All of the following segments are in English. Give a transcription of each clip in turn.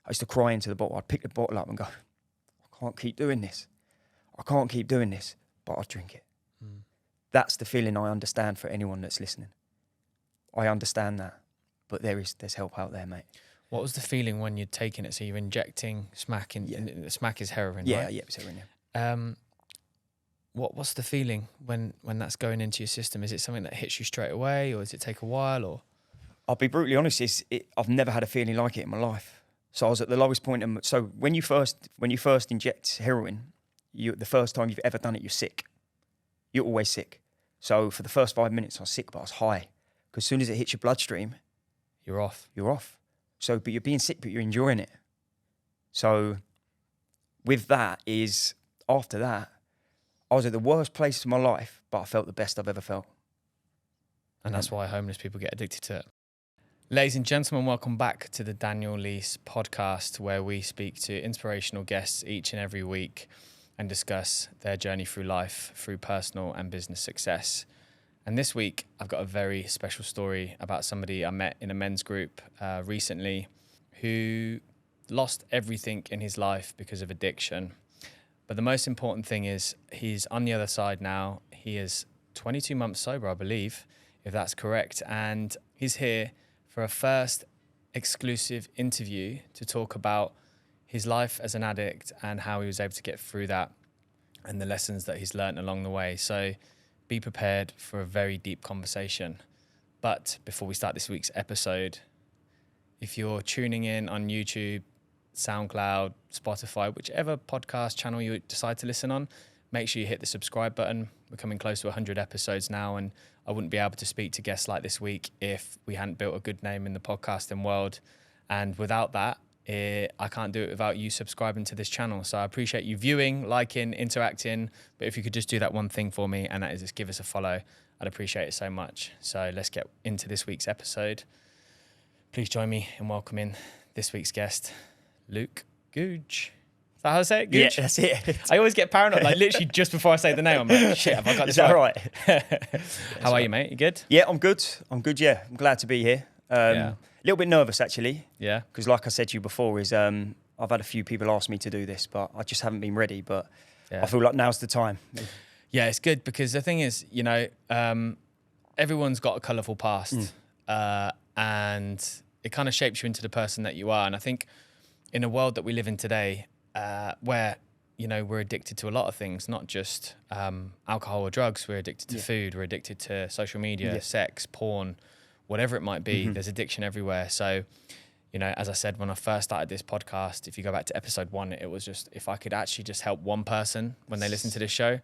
I used to cry into the bottle. I'd pick the bottle up and go, I can't keep doing this. I can't keep doing this, but I'll drink it. That's the feeling I understand for anyone that's listening. I understand that, but there's help out there, mate. What was the feeling when you'd taken it? So you're injecting smack in, smack is heroin, Yeah, right? yeah, it's heroin, yeah. What's the feeling when that's going into your system? Is it something that hits you straight away, or does it take a while? Or I'll be brutally honest, I've never had a feeling like it in my life. So I was at the lowest point. So when you first inject heroin, the first time you've ever done it, you're sick. You're always sick. So for the first 5 minutes, I was sick, but I was high. Because as soon as it hits your bloodstream, you're off. You're off. So, but you're being sick, but you're enjoying it. So with that after that, I was at the worst place in my life, but I felt the best I've ever felt. And that's why homeless people get addicted to it. Ladies and gentlemen, welcome back to the Daniel Leese podcast, where we speak to inspirational guests each and every week and discuss their journey through life, through personal and business success. And this week, I've got a very special story about somebody I met in a men's group recently who lost everything in his life because of addiction. But the most important thing is he's on the other side now. He is 22 months sober, I believe, if that's correct. And he's here for a first exclusive interview to talk about his life as an addict and how he was able to get through that and the lessons that he's learned along the way. So be prepared for a very deep conversation. But before we start this week's episode, if you're tuning in on YouTube, SoundCloud, Spotify, whichever podcast channel you decide to listen on, make sure you hit the subscribe button. We're coming close to 100 episodes now, and I wouldn't be able to speak to guests like this week if we hadn't built a good name in the podcasting world. And without that, I can't do it without you subscribing to this channel. So I appreciate you viewing, liking, interacting. But if you could just do that one thing for me, and that is just give us a follow, I'd appreciate it so much. So let's get into this week's episode. Please join me in welcoming this week's guest, Luke Goodge. Is that how I say it? Goodge? Yeah, that's it. I always get paranoid, like literally just before I say the name, I'm like, shit, have I got this Is that right? right? How are you, mate? You good? Yeah, I'm good. Yeah. I'm glad to be here. Yeah. A little bit nervous, actually. Yeah. Because like I said to you before, I've had a few people ask me to do this, but I just haven't been ready. But Yeah. I feel like now's the time. Yeah, it's good because the thing is, everyone's got a colourful past and it kind of shapes you into the person that you are. And I think in a world that we live in today, where, we're addicted to a lot of things, not just alcohol or drugs. We're addicted to food. We're addicted to social media, sex, porn, whatever it might be. There's addiction everywhere. So, as I said, when I first started this podcast, if you go back to episode 1, it was just, if I could actually just help one person when they listen to this show,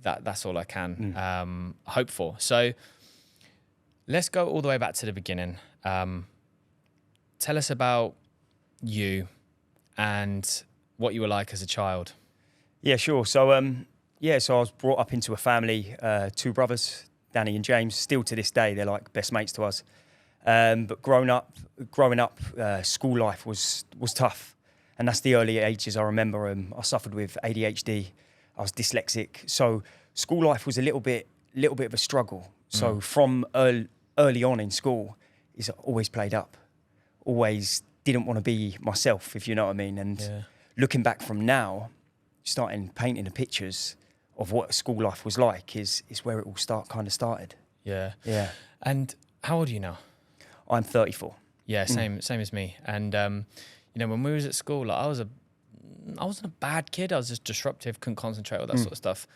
that's all I can hope for. So let's go all the way back to the beginning. Tell us about you and what you were like as a child. Yeah, sure. So, so I was brought up into a family, 2 brothers, Danny and James. Still to this day, they're like best mates to us. But growing up, school life was tough, and that's the early ages. I remember I suffered with ADHD. I was dyslexic, so school life was a little bit of a struggle. So from early on in school, I always played up, always didn't want to be myself, if you know what I mean. And looking back from now, starting painting the pictures of what school life was like is where it all started. Yeah. Yeah. And how old are you now? I'm 34. Yeah, same as me. And when we was at school, like, I wasn't a bad kid. I was just disruptive, couldn't concentrate, all that sort of stuff.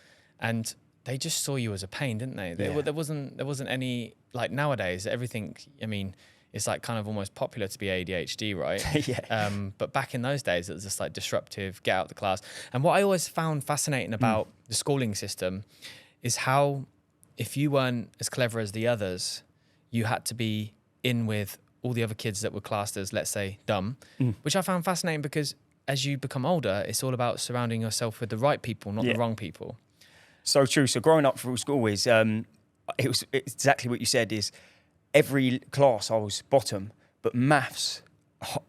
And they just saw you as a pain, didn't they? There wasn't any, like, nowadays everything. I mean, it's like kind of almost popular to be ADHD, right? Yeah. But back in those days, it was just like disruptive, get out of the class. And what I always found fascinating about the schooling system is how, if you weren't as clever as the others, you had to be in with all the other kids that were classed as, let's say, dumb, which I found fascinating because as you become older, it's all about surrounding yourself with the right people, not the wrong people. So true. So growing up through school it's exactly what you said. Is every class I was bottom, but maths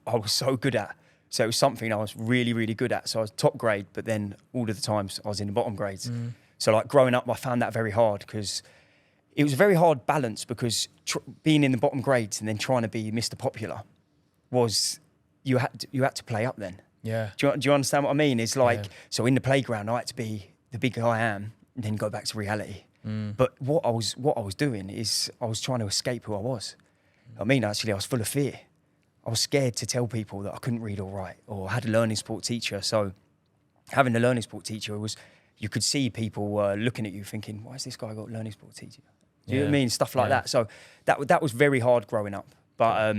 I was so good at. So it was something I was really, really good at. So I was top grade, but then all of the times I was in the bottom grades. So like growing up, I found that very hard because it was a very hard balance because being in the bottom grades and then trying to be Mr. Popular was you had to play up then. Yeah. Do you understand what I mean? It's like, so in the playground, I had to be the big guy I am and then go back to reality. But what I was doing is I was trying to escape who I was. I mean, actually, I was full of fear. I was scared to tell people that I couldn't read or write, or I had a learning sport teacher. So having a learning sport teacher was, you could see people looking at you thinking, why has this guy got a learning sport teacher? Do you know what I mean? Stuff like that. So that was very hard growing up. But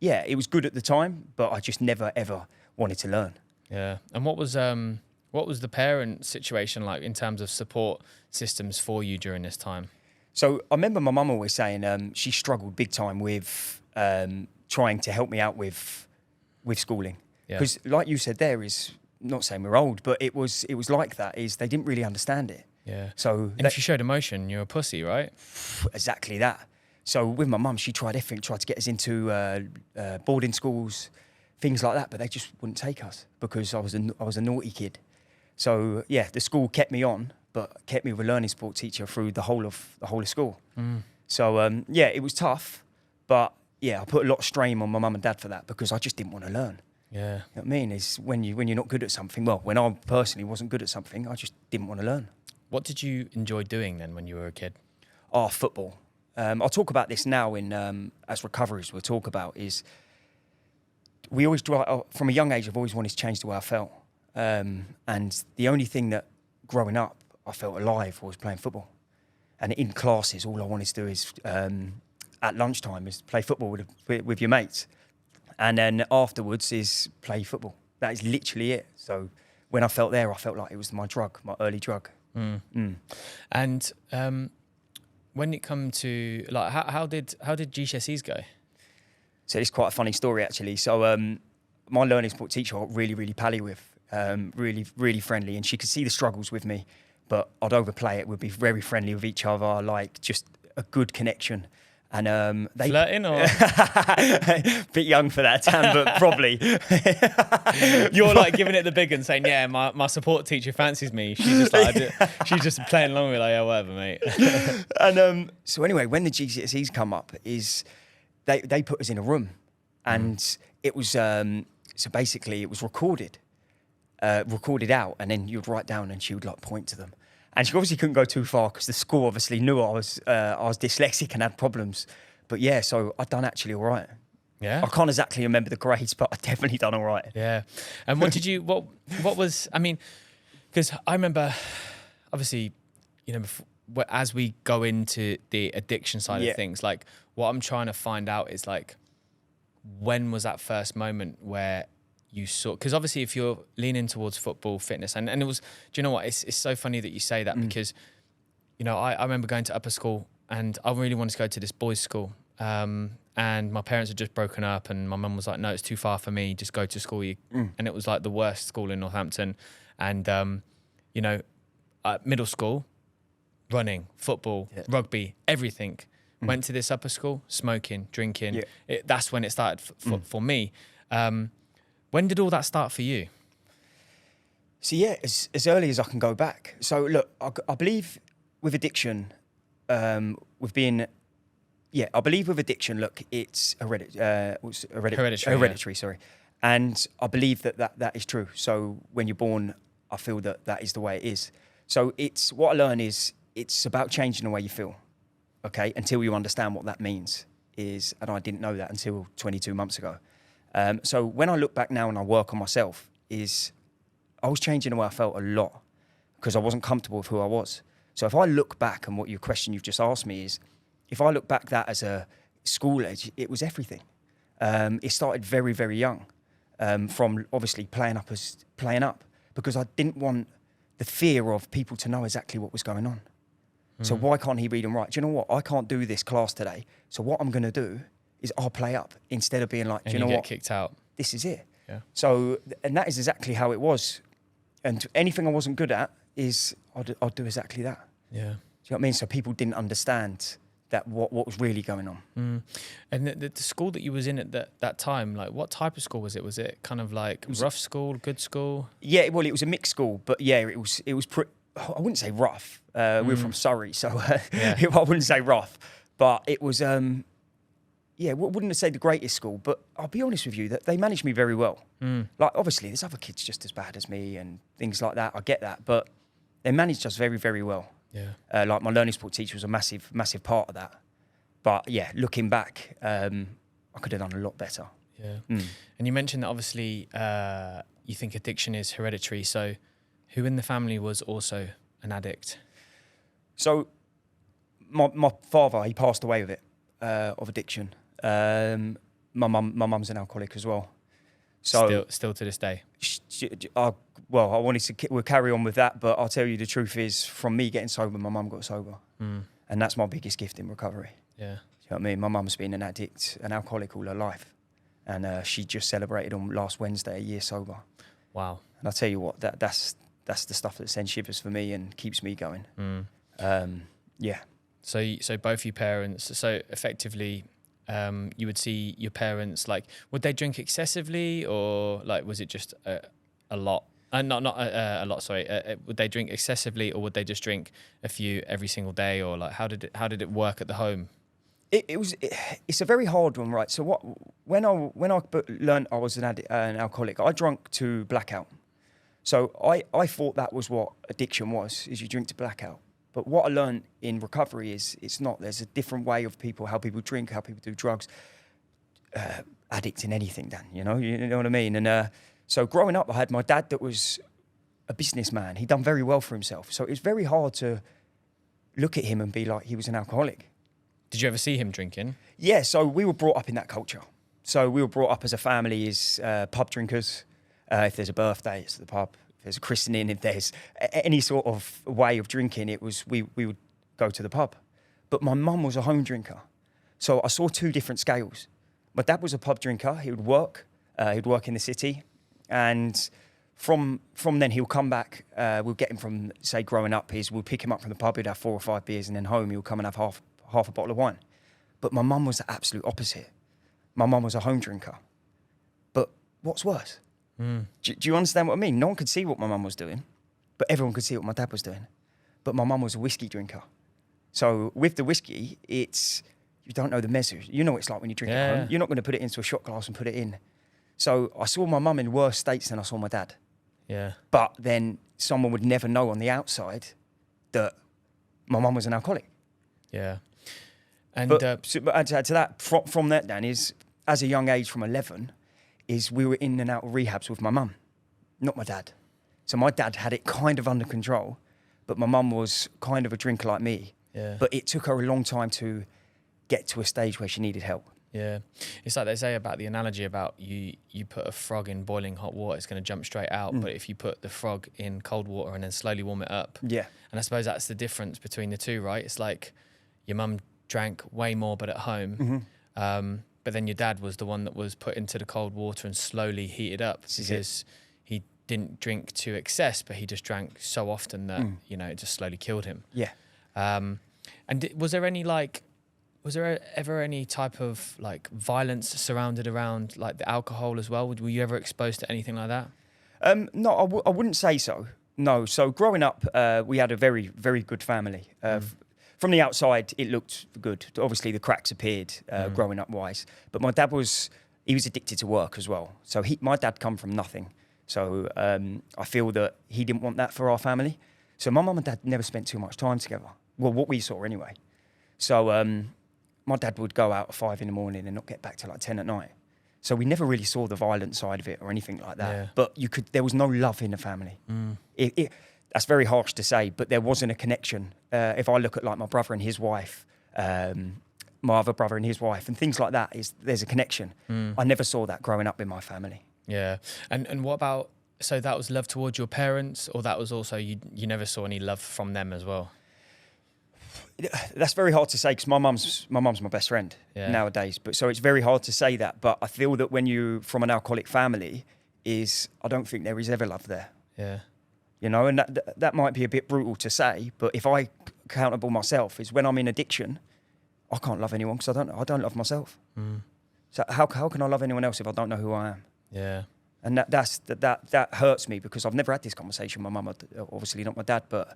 yeah, it was good at the time, but I just never, ever wanted to learn. Yeah. And what was the parent situation like in terms of support systems for you during this time? So I remember my mum always saying she struggled big time with trying to help me out with schooling. Because like you said there, is not saying we're old, but it was like that, is they didn't really understand it. Yeah. So if you showed emotion, you're a pussy, right? Exactly that. So with my mum, she tried everything, tried to get us into boarding schools, things like that, but they just wouldn't take us because I was a naughty kid. So yeah, the school kept me on, but kept me with a learning sport teacher through the whole of school. So yeah, it was tough, but yeah, I put a lot of strain on my mum and dad for that because I just didn't want to learn. Yeah. You know what I mean? Is when you're not good at something. Well, when I personally wasn't good at something, I just didn't want to learn. What did you enjoy doing then when you were a kid? Oh, football. I'll talk about this now in as recoveries. We'll talk about is we always from a young age. I've always wanted to change the way I felt, and the only thing that growing up I felt alive was playing football. And in classes, all I wanted to do is at lunchtime is play football with your mates, and then afterwards is play football. That is literally it. So when I felt there, I felt like it was my drug, my early drug. And when it come to like, how did GCSEs go? So it's quite a funny story actually. So my learning sport teacher I got really, really pally with, really, really friendly, and she could see the struggles with me, but I'd overplay it. We'd be very friendly with each other, like just a good connection. And they flirting or bit young for that, Tam, but probably. You're like giving it the big and saying, "Yeah, my support teacher fancies me." She's just like, she's just playing along with like, "Yeah, whatever, mate." And so anyway, when the GCSEs come up, is they put us in a room, and it was so basically it was recorded out, and then you'd write down, and she would like point to them. And she obviously couldn't go too far because the school obviously knew I was dyslexic and had problems. But yeah, so I'd done actually all right. Yeah. I can't exactly remember the grades, but I definitely done all right. Yeah. And what was, I mean, because I remember, obviously, you know, as we go into the addiction side of things, like what I'm trying to find out is like, when was that first moment where you saw, because obviously if you're leaning towards football, fitness, and it was, do you know what, it's so funny that you say that because, you know, I remember going to upper school and I really wanted to go to this boys' school, and my parents had just broken up and my mum was like, no, it's too far for me, just go to school. And it was like the worst school in Northampton. And, you know, middle school, running, football, rugby, everything. Went to this upper school, smoking, drinking. That's when it started for me. When did all that start for you? So yeah, as early as I can go back. So look, I believe with addiction, I believe with addiction, look, it's hereditary, sorry. And I believe that is true. So when you're born, I feel that is the way it is. So it's, what I learn is, it's about changing the way you feel, okay? Until you understand what that means is, and I didn't know that until 22 months ago. So when I look back now and I work on myself, is I was changing the way I felt a lot because I wasn't comfortable with who I was. So if I look back, and what your question you've just asked me is, if I look back that as a school age, it was everything. It started very, very young, from obviously playing up because I didn't want the fear of people to know exactly what was going on. So why can't he read and write? Do you know what? I can't do this class today. So what I'm going to do is I'll play up instead of being like, do you know what? Kicked out. This is it. Yeah. So, and that is exactly how it was. And anything I wasn't good at is I'd do exactly that. Yeah. Do you know what I mean? So people didn't understand that what was really going on. And the school that you was in at that time, like what type of school was it? Was it kind of like rough school, good school? Yeah, well, it was a mixed school, but yeah, it was I wouldn't say rough. We were from Surrey, so I wouldn't say rough, but it was wouldn't say the greatest school, but I'll be honest with you, that they managed me very well. Like, obviously, there's other kids just as bad as me and things like that. I get that, but they managed us very, very well. Yeah. Like, my learning support teacher was a massive, massive part of that. But yeah, looking back, I could have done a lot better. Yeah. And you mentioned that obviously you think addiction is hereditary. So who in the family was also an addict? So my father, he passed away with it, of addiction. My mum's an alcoholic as well. So still to this day. Well, I wanted to we'll carry on with that, but I'll tell you the truth is, from me getting sober, my mum got sober, and that's my biggest gift in recovery. Yeah. You know what I mean? My mum's been an addict, an alcoholic all her life, and she just celebrated on last Wednesday a year sober. Wow. And I'll tell you what, that's the stuff that sends shivers for me and keeps me going. Yeah. So both your parents, so effectively, you would see your parents, like, would they drink excessively, or like, was it just a lot? Not a lot. Sorry. Would they drink excessively, or would they just drink a few every single day, or like, how did it work at the home? It's a very hard one, right? So when I learned I was an alcoholic, I drank to blackout. So I thought that was what addiction was, is you drink to blackout. But what I learned in recovery is it's not. There's a different way of how people drink, how people do drugs. Addict in anything, Dan, you know what I mean? And so growing up, I had my dad that was a businessman. He'd done very well for himself. So it was very hard to look at him and be like, he was an alcoholic. Did you ever see him drinking? Yeah, so we were brought up in that culture. So we were brought up as a family as pub drinkers. If there's a birthday, it's at the pub. If there's a christening, if there's any sort of way of drinking, it was we would go to the pub. But my mum was a home drinker. So I saw two different scales. My dad was a pub drinker. He would work. He'd work in the city. And from then he'll come back. We'll get him from, say, growing up. We'll pick him up from the pub. He'd have 4 or 5 beers, and then home he'll come and have half a bottle of wine. But my mum was the absolute opposite. My mum was a home drinker. But what's worse? Do you understand what I mean? No one could see what my mum was doing, but everyone could see what my dad was doing. But my mum was a whiskey drinker. So with the whiskey, you don't know the measure. You know what it's like when you drink at home. You're not going to put it into a shot glass and put it in. So I saw my mum in worse states than I saw my dad. Yeah. But then someone would never know on the outside that my mum was an alcoholic. Yeah. And but to add to that, from that, Dan, is as a young age, from 11, is we were in and out of rehabs with my mum, not my dad. So my dad had it kind of under control, but my mum was kind of a drinker like me. Yeah. But it took her a long time to get to a stage where she needed help. Yeah. It's like they say about the analogy about you put a frog in boiling hot water, it's going to jump straight out. But if you put the frog in cold water and then slowly warm it up. Yeah. And I suppose that's the difference between the two, right? It's like your mum drank way more, but at home. But then your dad was the one that was put into the cold water and slowly heated up because he didn't drink to excess, but he just drank so often that, it just slowly killed him. Yeah. And was there ever any type of like violence surrounded around like the alcohol as well? Were you ever exposed to anything like that? No, I wouldn't say so. No. So growing up, we had a very, very good family. From the outside, it looked good. Obviously, the cracks appeared growing up wise. But my dad was addicted to work as well. So my dad come from nothing. So I feel that he didn't want that for our family. So my mum and dad never spent too much time together. Well, what we saw anyway. So my dad would go out at 5 a.m. and not get back till like 10 at night. So we never really saw the violent side of it or anything like that. Yeah. But there was no love in the family. That's very harsh to say, but there wasn't a connection. If I look at like my brother and his wife, my other brother and his wife, and things like that, there's a connection. I never saw that growing up in my family. Yeah. And what about, so that was love towards your parents, or that was also, you never saw any love from them as well? That's very hard to say because my mum's my best friend nowadays. But so it's very hard to say that. But I feel that when you from an alcoholic family, I don't think there is ever love there. Yeah. You know, and that might be a bit brutal to say, but if I accountable myself, is when I'm in addiction, I can't love anyone because I don't love myself. So how can I love anyone else if I don't know who I am? Yeah. And that hurts me because I've never had this conversation with my mum, obviously not my dad, but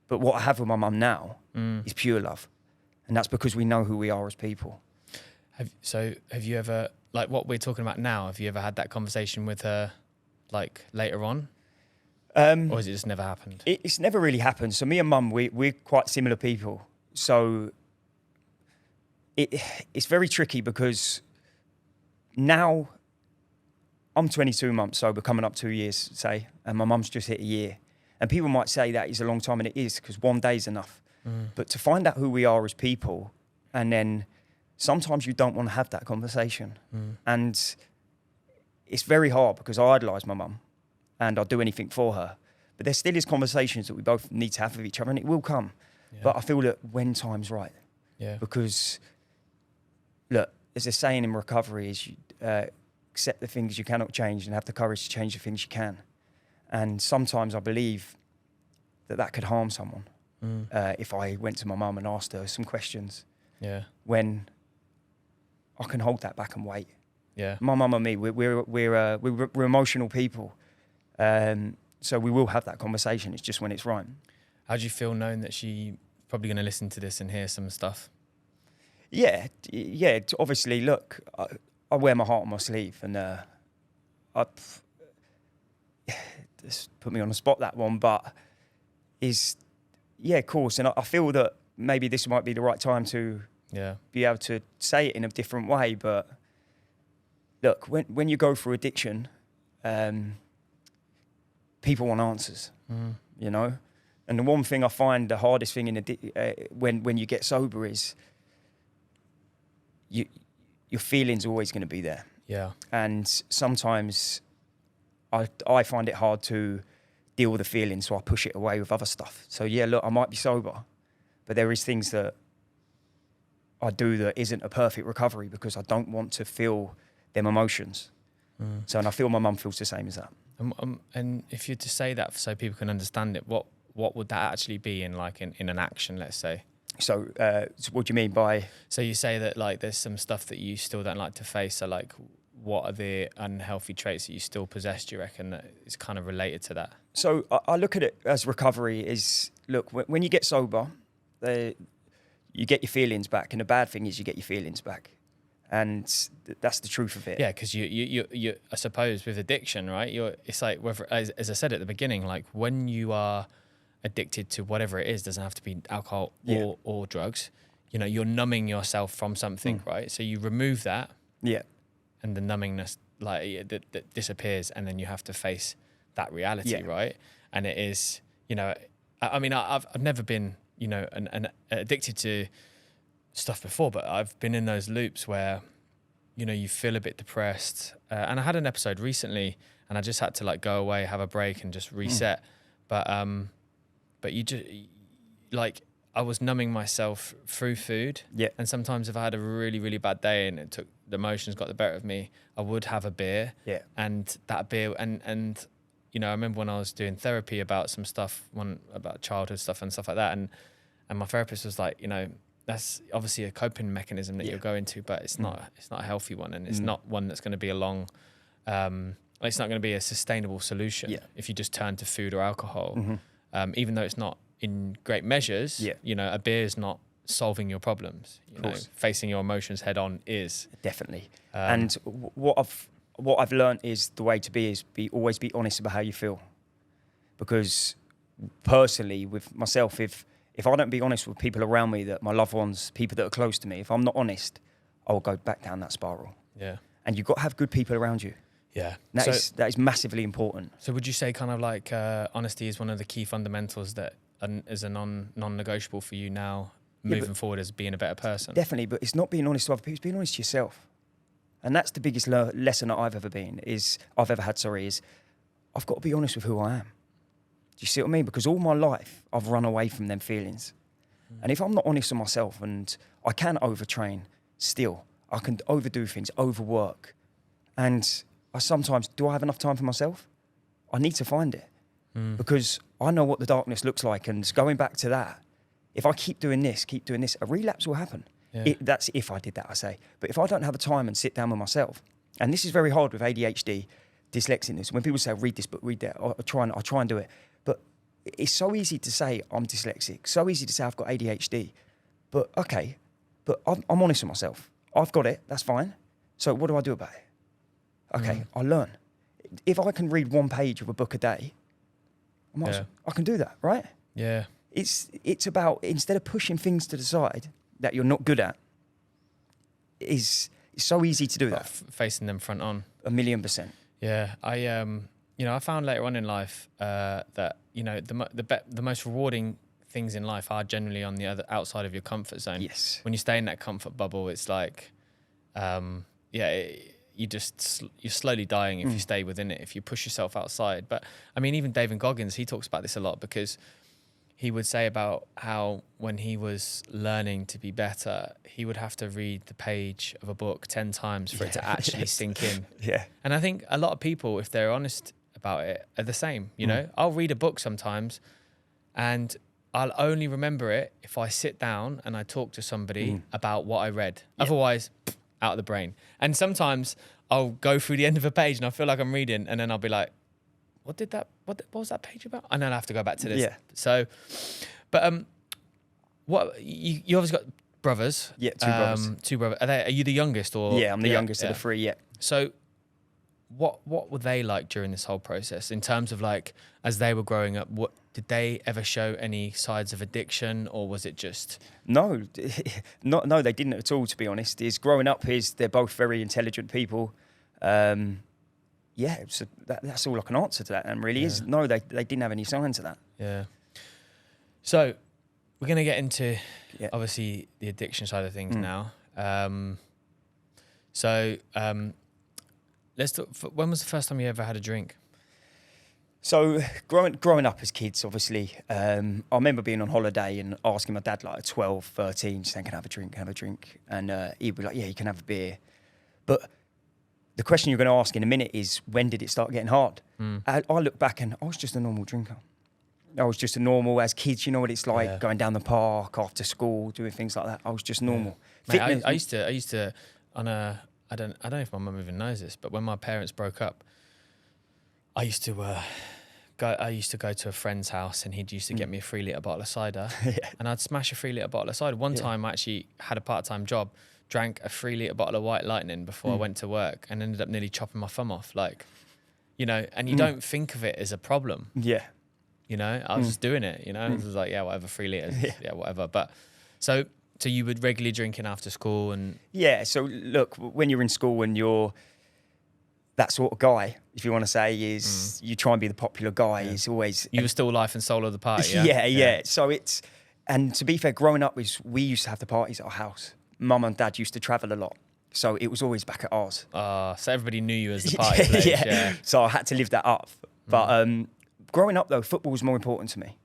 what I have with my mum now is pure love, and that's because we know who we are as people. Have you ever, like what we're talking about now, have you ever had that conversation with her like later on? Or has it just never happened? It's never really happened. So me and mum, we're quite similar people. So it's very tricky because now I'm 22 months sober, coming up 2 years, say, and my mum's just hit a year. And people might say that is a long time, and it is, because one day is enough. But to find out who we are as people, and then sometimes you don't want to have that conversation. And it's very hard because I idolise my mum and I'll do anything for her. But there still is conversations that we both need to have with each other, and it will come. Yeah. But I feel that when time's right. Yeah. Because, look, there's a saying in recovery is you accept the things you cannot change and have the courage to change the things you can. And sometimes I believe that could harm someone if I went to my mum and asked her some questions. Yeah. When I can hold that back and wait. Yeah. My mum and me, we're emotional people. So we will have that conversation. It's just when it's right. How do you feel knowing that she probably going to listen to this and hear some stuff? Yeah. Obviously, look, I wear my heart on my sleeve, and this put me on the spot, that one, but of course. And I feel that maybe this might be the right time to be able to say it in a different way. But look, when you go through addiction, people want answers, you know? And the one thing I find the hardest thing when you get sober is your feelings are always going to be there. Yeah. And sometimes I find it hard to deal with the feelings, so I push it away with other stuff. So yeah, look, I might be sober, but there is things that I do that isn't a perfect recovery because I don't want to feel them emotions. So, and I feel my mum feels the same as that. And if you're to say that so people can understand it, what would that actually be in an action, let's say? So what do you mean by? So you say that like there's some stuff that you still don't like to face. So like, what are the unhealthy traits that you still possess, do you reckon, that is kind of related to that? So I look at it as recovery is, look, when you get sober, you get your feelings back. And the bad thing is you get your feelings back. And that's the truth of it. Yeah, because you I suppose with addiction, right? It's like, whether, as I said at the beginning, like when you are addicted to whatever it is, doesn't have to be alcohol or drugs. You know, you're numbing yourself from something, right? So you remove that. Yeah. And the numbingness that disappears, and then you have to face that reality, right? And it is, you know, I mean, I've never been, you know, an addicted to stuff before, but I've been in those loops where, you know, you feel a bit depressed. And I had an episode recently, and I just had to like go away, have a break, and just reset. But you just like, I was numbing myself through food. Yeah. And sometimes if I had a really, really bad day and the emotions got the better of me, I would have a beer. Yeah. And that beer, and you know, I remember when I was doing therapy about some stuff, about childhood stuff and stuff like that, and my therapist was like, you know, that's obviously a coping mechanism that you're going to, but it's not a healthy one, and it's not one that's going to be it's not going to be a sustainable solution if you just turn to food or alcohol. Even though it's not in great measures, you know, a beer is not solving your problems. You know, facing your emotions head on is definitely. And what I've learned is the way to be is always be honest about how you feel, because personally with myself, if I don't be honest with people around me, that my loved ones, people that are close to me, if I'm not honest, I will go back down that spiral. Yeah. And you've got to have good people around you. Yeah. That is massively important. So would you say kind of like honesty is one of the key fundamentals that is a non-negotiable for you now moving forward as being a better person? Definitely, but it's not being honest to other people, it's being honest to yourself. And that's the biggest lesson that I've ever had, is I've got to be honest with who I am. Do you see what I mean? Because all my life, I've run away from them feelings. And if I'm not honest with myself, and I can overtrain still, I can overdo things, overwork. And I sometimes, do I have enough time for myself? I need to find it. Because I know what the darkness looks like. And going back to that, if I keep doing this, a relapse will happen. Yeah. That's if I did that, I say. But if I don't have the time and sit down with myself, and this is very hard with ADHD, dyslexic. When people say, read this book, read that, I try and do it. But it's so easy to say I'm dyslexic, so easy to say I've got ADHD. But okay, but I'm honest with myself. I've got it. That's fine. So what do I do about it? Okay, I learn. If I can read 1 page of a book a day, I can do that, right? Yeah. It's about, instead of pushing things to the side that you're not good at, it's so easy to do that. Facing them front on. 1,000,000%. Yeah. I found later on in life that, the most rewarding things in life are generally on the other outside of your comfort zone. Yes. When you stay in that comfort bubble, it's like, you're slowly dying if you stay within it, if you push yourself outside. But I mean, even David Goggins, he talks about this a lot, because he would say about how when he was learning to be better, he would have to read the page of a book 10 times for it to actually sink in. Yeah. And I think a lot of people, if they're honest about it, are the same. I'll read a book sometimes and I'll only remember it if I sit down and I talk to somebody about what I read. Yeah. Otherwise, out of the brain. And sometimes I'll go through the end of a page and I feel like I'm reading, and then I'll be like, what was that page about? And then I have to go back to this. Yeah. So, but what you obviously got brothers? Yeah, 2 brothers. 2 brothers. Are you the youngest or? Yeah, I'm the youngest of the 3. Yeah. So, what were they like during this whole process in terms of, like, as they were growing up? What did they ever show any sides of addiction, or was it just? No, no, they didn't at all. To be honest, growing up they're both very intelligent people. Yeah, so that's all I can answer to that. And really is no, they didn't have any signs of that. Yeah. So we're gonna get into obviously the addiction side of things now. Let's talk. When was the first time you ever had a drink? So growing up as kids, obviously, I remember being on holiday and asking my dad, like at 12, 13, saying, "Can I have a drink?" And he'd be like, "Yeah, you can have a beer." But the question you're going to ask in a minute is, when did it start getting hard? I look back and I was just a normal drinker. I was just a normal, as kids, you know what it's like, going down the park after school, doing things like that. I was just normal. Yeah. Mate, I used to I don't know if my mum even knows this, but when my parents broke up, I used to go to a friend's house and he'd used to get me a 3 litre bottle of cider and I'd smash a 3 litre bottle of cider. One time I actually had a part-time job, drank a 3 litre bottle of White Lightning before I went to work, and ended up nearly chopping my thumb off. Like, and you don't think of it as a problem. Yeah. I was just doing it, It was like, whatever, 3 litres, whatever. But so you would regularly drinking after school and... Yeah, so look, when you're in school and you're that sort of guy, if you want to say, is you try and be the popular guy, is always... You were still life and soul of the party, yeah. So it's... And to be fair, growing up, we used to have the parties at our house. Mum and Dad used to travel a lot. So it was always back at ours. So everybody knew you as the party place. Yeah. So I had to live that up. But growing up, though, football was more important to me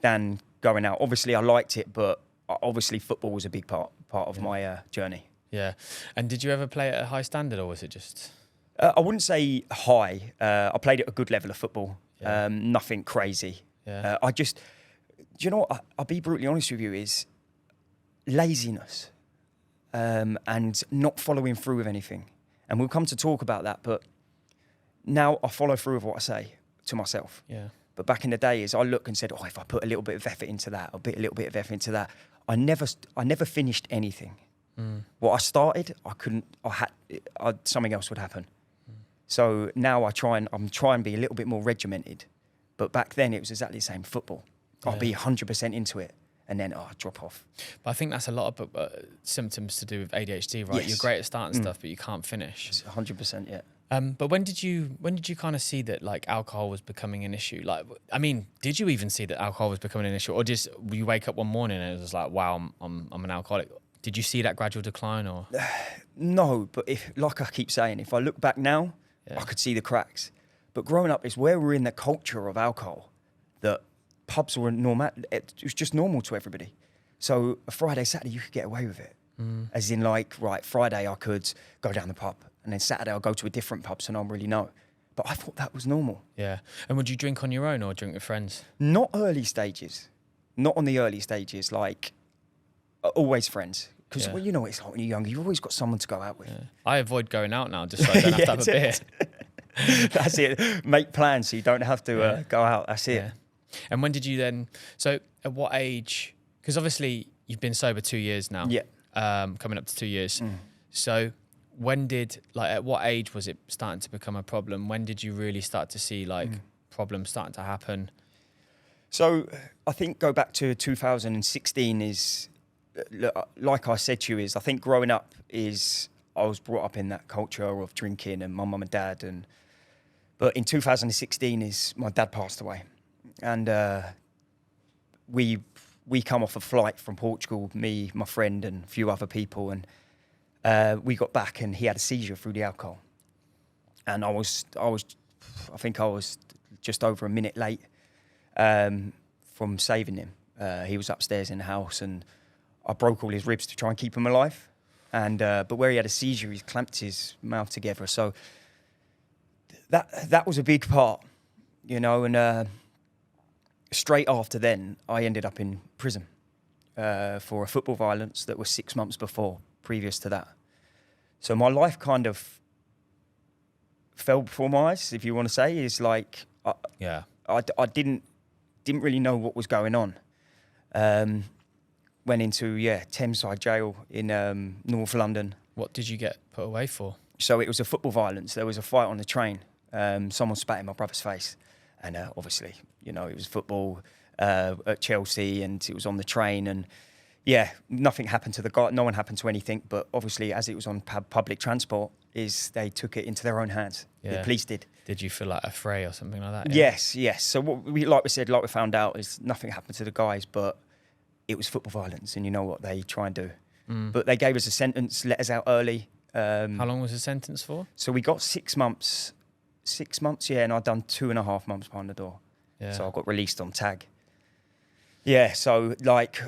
than going out. Obviously, I liked it, but obviously football was a big part of my journey. Yeah. And did you ever play at a high standard, or was it just... I wouldn't say high. I played at a good level of football. Yeah. Nothing crazy. Yeah. Do you know what? I'll be brutally honest with you, is laziness and not following through with anything. And we'll come to talk about that, but now I follow through with what I say to myself. Yeah. But back in the day, I look and said, if I put a little bit of effort into that, or a little bit of effort into that, I never finished anything. What I started, something else would happen. So now I'm trying to be a little bit more regimented. But back then it was exactly the same. Football. I'll be 100% into it, and then I'll drop off. But I think that's a lot of symptoms to do with ADHD, right? Yes. You're great at starting stuff, but you can't finish. 100%, yeah. But when did you kind of see that, like, alcohol was becoming an issue? Like, I mean, did you even see that alcohol was becoming an issue, or just you wake up one morning and it was like, wow, I'm an alcoholic? Did you see that gradual decline, or? No, but like I keep saying, if I look back now, I could see the cracks. But growing up is where we're in the culture of alcohol, that pubs were normal. It was just normal to everybody. So a Friday, Saturday, you could get away with it. As in, like, right, Friday I could go down the pub, and then Saturday I'll go to a different pub, so no one really know. But I thought that was normal. Yeah. And would you drink on your own or drink with friends? Not early stages. Not on the early stages, like, always friends. Because, well, you know what it's like when you're younger. You've always got someone to go out with. Yeah. I avoid going out now just so I don't have to have a beer. That's it. Make plans so you don't have to go out. That's it. Yeah. And when did you then... So at what age... Because obviously you've been sober 2 years now. Yeah. Coming up to 2 years. So at what age was it starting to become a problem? When did you really start to see problems starting to happen? So I think go back to 2016 is, like I said to you, I think growing up I was brought up in that culture of drinking and my mum and dad. But in 2016 my dad passed away. And we come off a flight from Portugal, me, my friend and a few other people. And we got back and he had a seizure through the alcohol. And I think I was just over a minute late from saving him. He was upstairs in the house and I broke all his ribs to try and keep him alive. And but where he had a seizure, he clamped his mouth together. So that was a big part, and straight after then, I ended up in prison for a football violence that was 6 months previous to that. So my life kind of fell before my eyes, if you want to say, is like, I didn't really know what was going on. Went into, Thameside jail in North London. What did you get put away for? So it was a football violence. There was a fight on the train. Someone spat in my brother's face. And obviously, it was football at Chelsea and it was on the train. And nothing happened to the guy. No one happened to anything. But obviously, as it was on public transport, they took it into their own hands. Yeah. The police did. Did you feel like a fray or something like that? Yeah? Yes. So what we found out is nothing happened to the guys, but it was football violence. And you know what they try and do. But they gave us a sentence, let us out early. How long was the sentence for? So we got 6 months. 6 months, and I'd done 2.5 months behind the door. Yeah. So I got released on tag. Yeah, so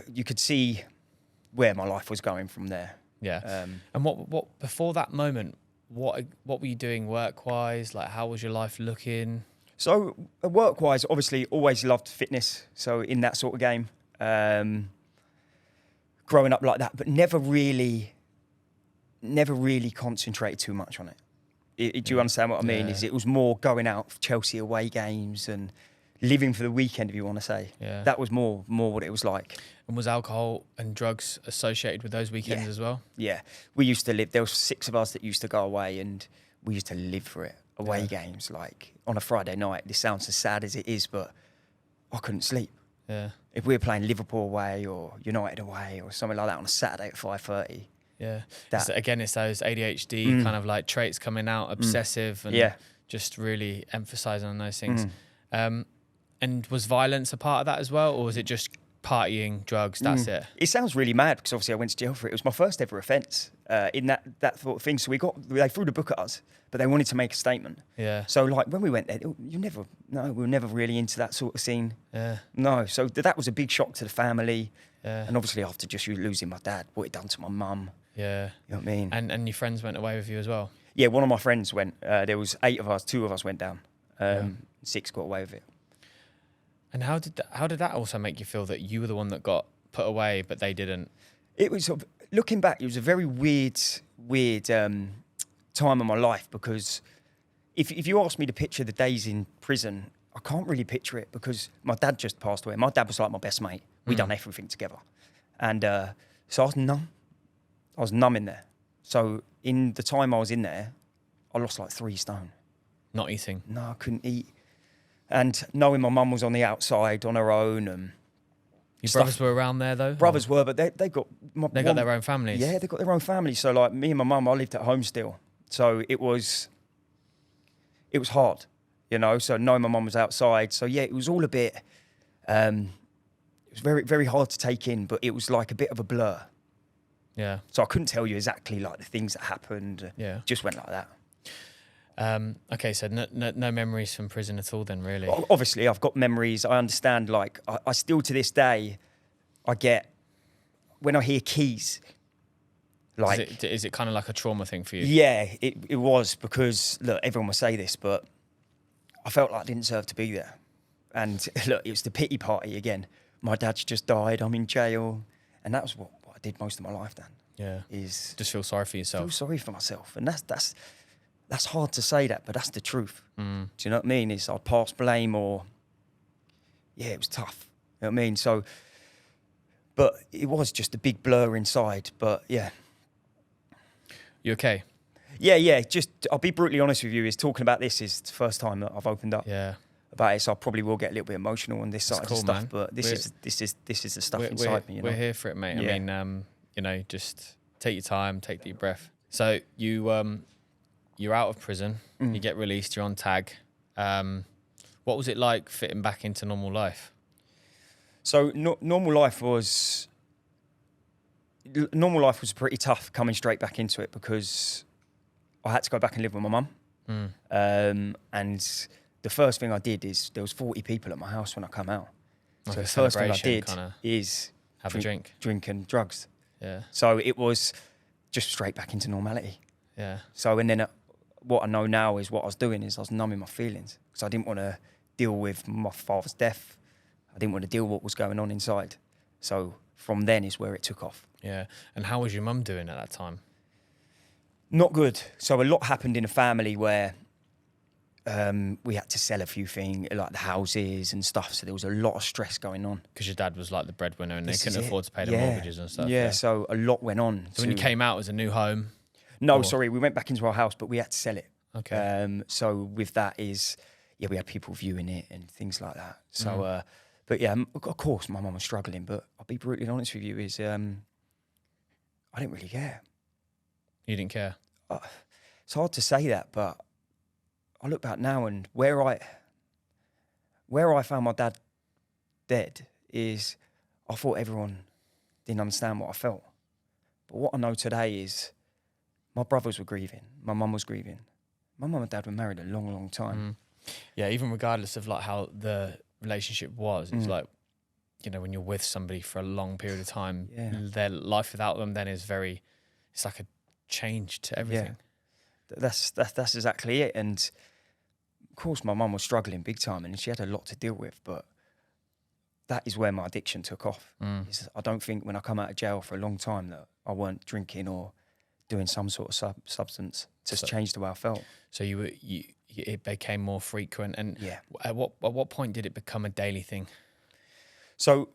you could see where my life was going from there. Yeah. And what before that moment, what were you doing work-wise? Like, how was your life looking? So work-wise, obviously, always loved fitness. So in that sort of game, growing up like that, but never really concentrated too much on it. Do you understand what I mean? It was more going out for Chelsea away games and living for the weekend, if you want to say. Yeah. That was more what it was like. And was alcohol and drugs associated with those weekends as well? Yeah. We used to live, there was 6 of us that used to go away and we used to live for it. Away games, like on a Friday night. This sounds as sad as it is, but I couldn't sleep. Yeah. If we were playing Liverpool away or United away or something like that on a Saturday at 5:30. Yeah. It's those ADHD kind of like traits coming out, obsessive and just really emphasizing on those things. And was violence a part of that as well? Or was it just partying, drugs, that's it? It sounds really mad because obviously I went to jail for it. It was my first ever offence in that sort of thing. So they threw the book at us, but they wanted to make a statement. Yeah. So when we went there, we were never really into that sort of scene. Yeah. No. So that was a big shock to the family. Yeah. And obviously after just losing my dad, what it done to my mum. Yeah. You know what I mean? And your friends went away with you as well? Yeah, one of my friends went. There was 8 of us, 2 of us went down. 6 got away with it. And how did that also make you feel that you were the one that got put away, but they didn't? It was, looking back, it was a very weird time in my life because if you ask me to picture the days in prison, I can't really picture it because my dad just passed away. My dad was like my best mate. We done everything together. And so I was numb. I was numb in there. So in the time I was in there, I lost like 3 stone. Not eating? No, I couldn't eat. And knowing my mum was on the outside on her own and your brothers were around there though? Brothers were, but they got... They got their own families? Yeah, they got their own families. So like me and my mum, I lived at home still. So it was hard, so knowing my mum was outside. So yeah, it was all a bit... it was very, very hard to take in, but it was like a bit of a blur. Yeah. So I couldn't tell you exactly like the things that happened. Yeah. Just went like that. Okay, so no memories from prison at all then, really? Well, obviously, I've got memories. I understand, like, I still to this day, I get, when I hear keys, like... Is it kind of like a trauma thing for you? Yeah, it was because, look, everyone will say this, but I felt like I didn't deserve to be there. And look, it was the pity party again. My dad's just died, I'm in jail. And that was what I did most of my life, Dan. Yeah. Is just feel sorry for yourself. Feel sorry for myself. And that's hard to say that, but that's the truth. Do you know what I mean? I'd pass blame or... Yeah, it was tough. You know what I mean? So... But it was just a big blur inside, but yeah. You okay? Yeah. Just, I'll be brutally honest with you, is talking about this is the first time that I've opened up Yeah. about it, so I probably will get a little bit emotional on this side That's cool, of the stuff, man. but this is the stuff We're, inside me, you know. we're here for it, mate. Yeah. I mean, just take your time, take a deep breath. So you're out of prison, you get released, you're on tag. What was it like fitting back into normal life? So normal life was pretty tough coming straight back into it, because I had to go back and live with my mum. And the first thing I did is there was 40 people at my house when I come out. Like so a the first thing I did kinda is have a drink. Drink and drugs. Yeah. So it was just straight back into normality. Yeah. So, and then what I know now is what I was doing is I was numbing my feelings, because I didn't want to deal with my father's death. I didn't want to deal with what was going on inside. So from then is where it took off. Yeah. And how was your mum doing at that time? Not good. So a lot happened in the family where we had to sell a few things, like the houses and stuff. So there was a lot of stress going on. Because your dad was like the breadwinner and This they couldn't is it. afford to pay the Yeah. mortgages and stuff. Yeah, so a lot went on. So when you came out, it was a new home? No, or- sorry, we went back into our house, but we had to sell it. Okay. So with that is, yeah, we had people viewing it and things like that. So, but yeah, of course, my mum was struggling. But I'll be brutally honest with you, is I didn't really care. You didn't care? It's hard to say that, but I look back now, and where I found my dad dead is, I thought everyone didn't understand what I felt. But what I know today is my brothers were grieving, my mum was grieving. My mum and dad were married a long, long time. Yeah, even regardless of like how the relationship was, it's like, you know, when you're with somebody for a long period of time, their life without them then is it's like a change to everything. Yeah. That's exactly it. And of course, my mum was struggling big time, and she had a lot to deal with. But that is where my addiction took off. I don't think when I come out of jail for a long time that I weren't drinking or doing some sort of substance to change the way I felt. So it became more frequent. And Yeah. at what point did it become a daily thing? So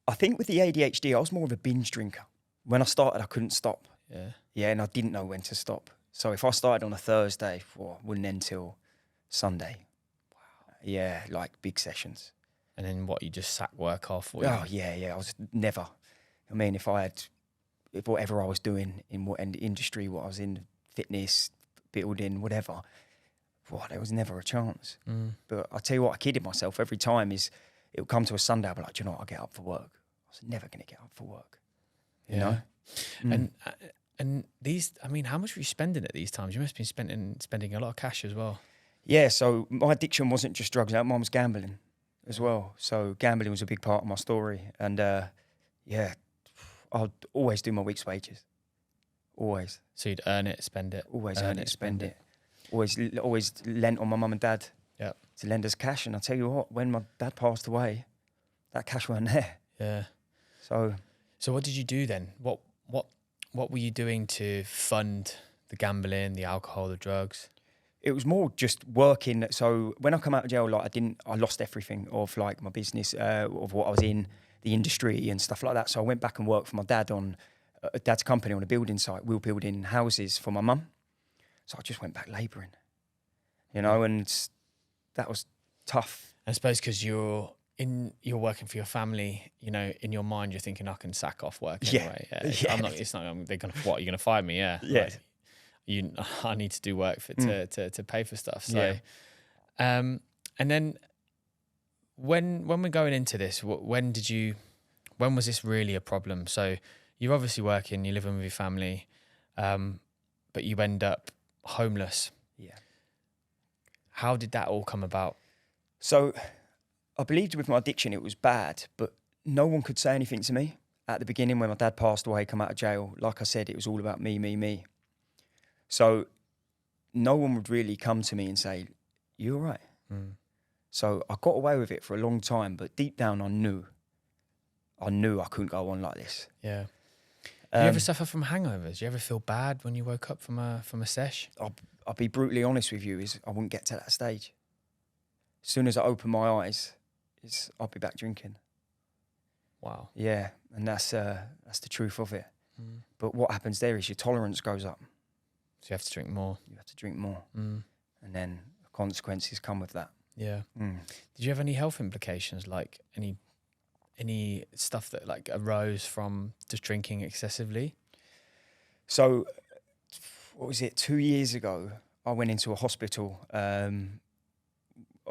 I think with the ADHD, I was more of a binge drinker. When I started, I couldn't stop. Yeah. Yeah, and I didn't know when to stop. So if I started on a Thursday, wouldn't end till Sunday. Wow. Yeah, like big sessions. And then what, you just sack work off? Yeah. I was never. I mean, if whatever I was doing in the industry, what I was in, fitness, building, whatever, there was never a chance. But I tell you what, I kidded myself every time. Is it would come to a Sunday, I'd be like, do you know what, I'll get up for work. I was never going to get up for work. You know? And these, I mean, how much were you spending at these times? You must have been spending a lot of cash as well. Yeah, so my addiction wasn't just drugs. Mine was gambling as well. So gambling was a big part of my story. And yeah, I'd always do my week's wages. Always. So you'd earn it, spend it. Always earn it, spend it. Always lent on my mum and dad to lend us cash. And I tell you what, when my dad passed away, that cash weren't there. Yeah. So what did you do then? What were you doing to fund the gambling, the alcohol, the drugs? it was more just working. So when I come out of jail, like I lost everything of like my business, of what I was in, the industry and stuff like that. So I went back and worked for my dad on dad's company on a building site. We were building houses for my mum. So I just went back labouring, you know, and that was tough. I suppose because you're working for your family, you know, in your mind you're thinking I can sack off work anyway. Yeah. They're gonna, what, you're gonna fire me? Yeah. Yeah. Like, I need to do work to pay for stuff. So, and then when we're going into this, when was this really a problem? So you're obviously working, you're living with your family, but you end up homeless. Yeah. How did that all come about? So I believed with my addiction it was bad, but no one could say anything to me. At the beginning when my dad passed away, come out of jail, like I said, it was all about me. So no one would really come to me and say, "You all right?" So I got away with it for a long time, but deep down I knew I couldn't go on like this. Yeah. Do you ever suffer from hangovers? Do you ever feel bad when you woke up from a sesh? I'll be brutally honest with you, is I wouldn't get to that stage. As soon as I open my eyes, I'll be back drinking. Wow. Yeah, and that's the truth of it. But what happens there is your tolerance goes up. So you have to drink more. You have to drink more. And then consequences come with that. Yeah. Did you have any health implications, like any stuff that like arose from just drinking excessively? So, what was it? 2 years ago, I went into a hospital.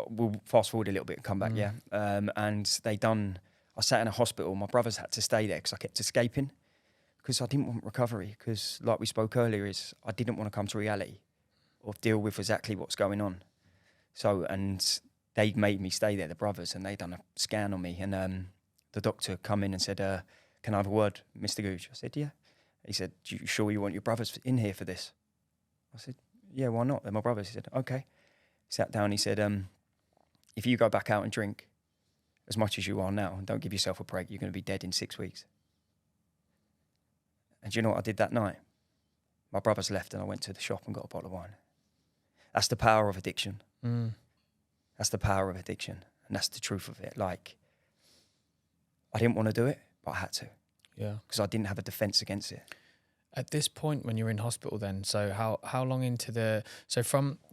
We'll fast forward a little bit and come back, yeah. And I sat in a hospital. My brothers had to stay there because I kept escaping because I didn't want recovery. Because, like we spoke earlier, I didn't want to come to reality or deal with exactly what's going on. So, and they made me stay there, the brothers, and they done a scan on me. And the doctor come in and said, "Can I have a word, Mr. Goodge?" I said, "Yeah." He said, "You sure you want your brothers in here for this?" I said, "Yeah, why not? They're my brothers." He said, "Okay." He sat down. He said, "If you go back out and drink as much as you are now and don't give yourself a break, you're going to be dead in 6 weeks." And do you know what I did that night? My brothers left and I went to the shop and got a bottle of wine. That's the power of addiction. That's the power of addiction. And that's the truth of it. Like, I didn't want to do it, but I had to. Yeah. Because I didn't have a defense against it. At this point when you're in hospital then, so how long into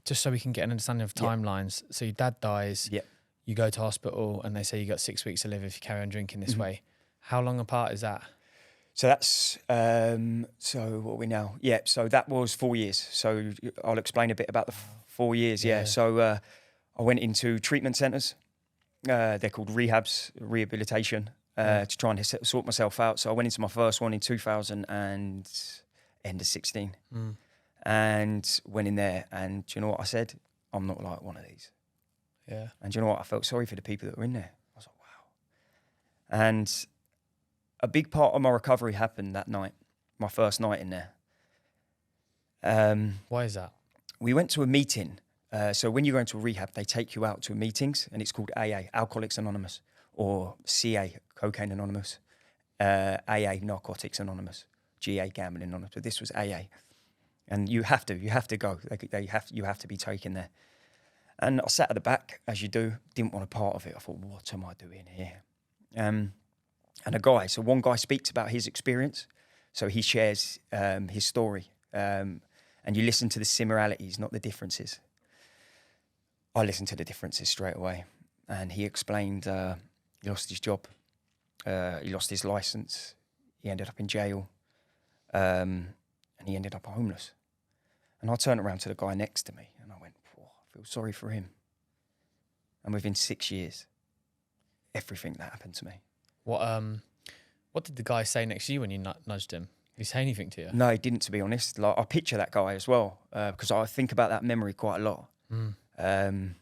just so we can get an understanding of timelines. So your dad dies, you go to hospital and they say you got 6 weeks to live if you carry on drinking this way. How long apart is that? So that's, so what are we now? Yeah, so that was 4 years. So I'll explain a bit about the 4 years, yeah. So I went into treatment centres. They're called rehabs, rehabilitation, to try and sort myself out. So I went into my first one in 2000 and end of 16. And went in there and do you know what I said? I'm not like one of these. Yeah. And do you know what? I felt sorry for the people that were in there. I was like, wow. And a big part of my recovery happened that night, my first night in there. Why is that? We went to a meeting. So when you go into a rehab, they take you out to meetings and it's called AA, Alcoholics Anonymous, or CA, Cocaine Anonymous, AA, Narcotics Anonymous, GA, Gambling Anonymous. But this was AA. And you have to go. You have to be taken there. And I sat at the back, as you do, didn't want a part of it. I thought, what am I doing here? And one guy speaks about his experience. So he shares his story. And you listen to the similarities, not the differences. I listened to the differences straight away. And he explained he lost his job. He lost his license. He ended up in jail. And he ended up homeless. And I turned around to the guy next to me and I went, I feel sorry for him. And within 6 years, everything that happened to me. What did the guy say next to you when you nudged him? Did he say anything to you? No, he didn't, to be honest. Like, I picture that guy as well because I think about that memory quite a lot. I'm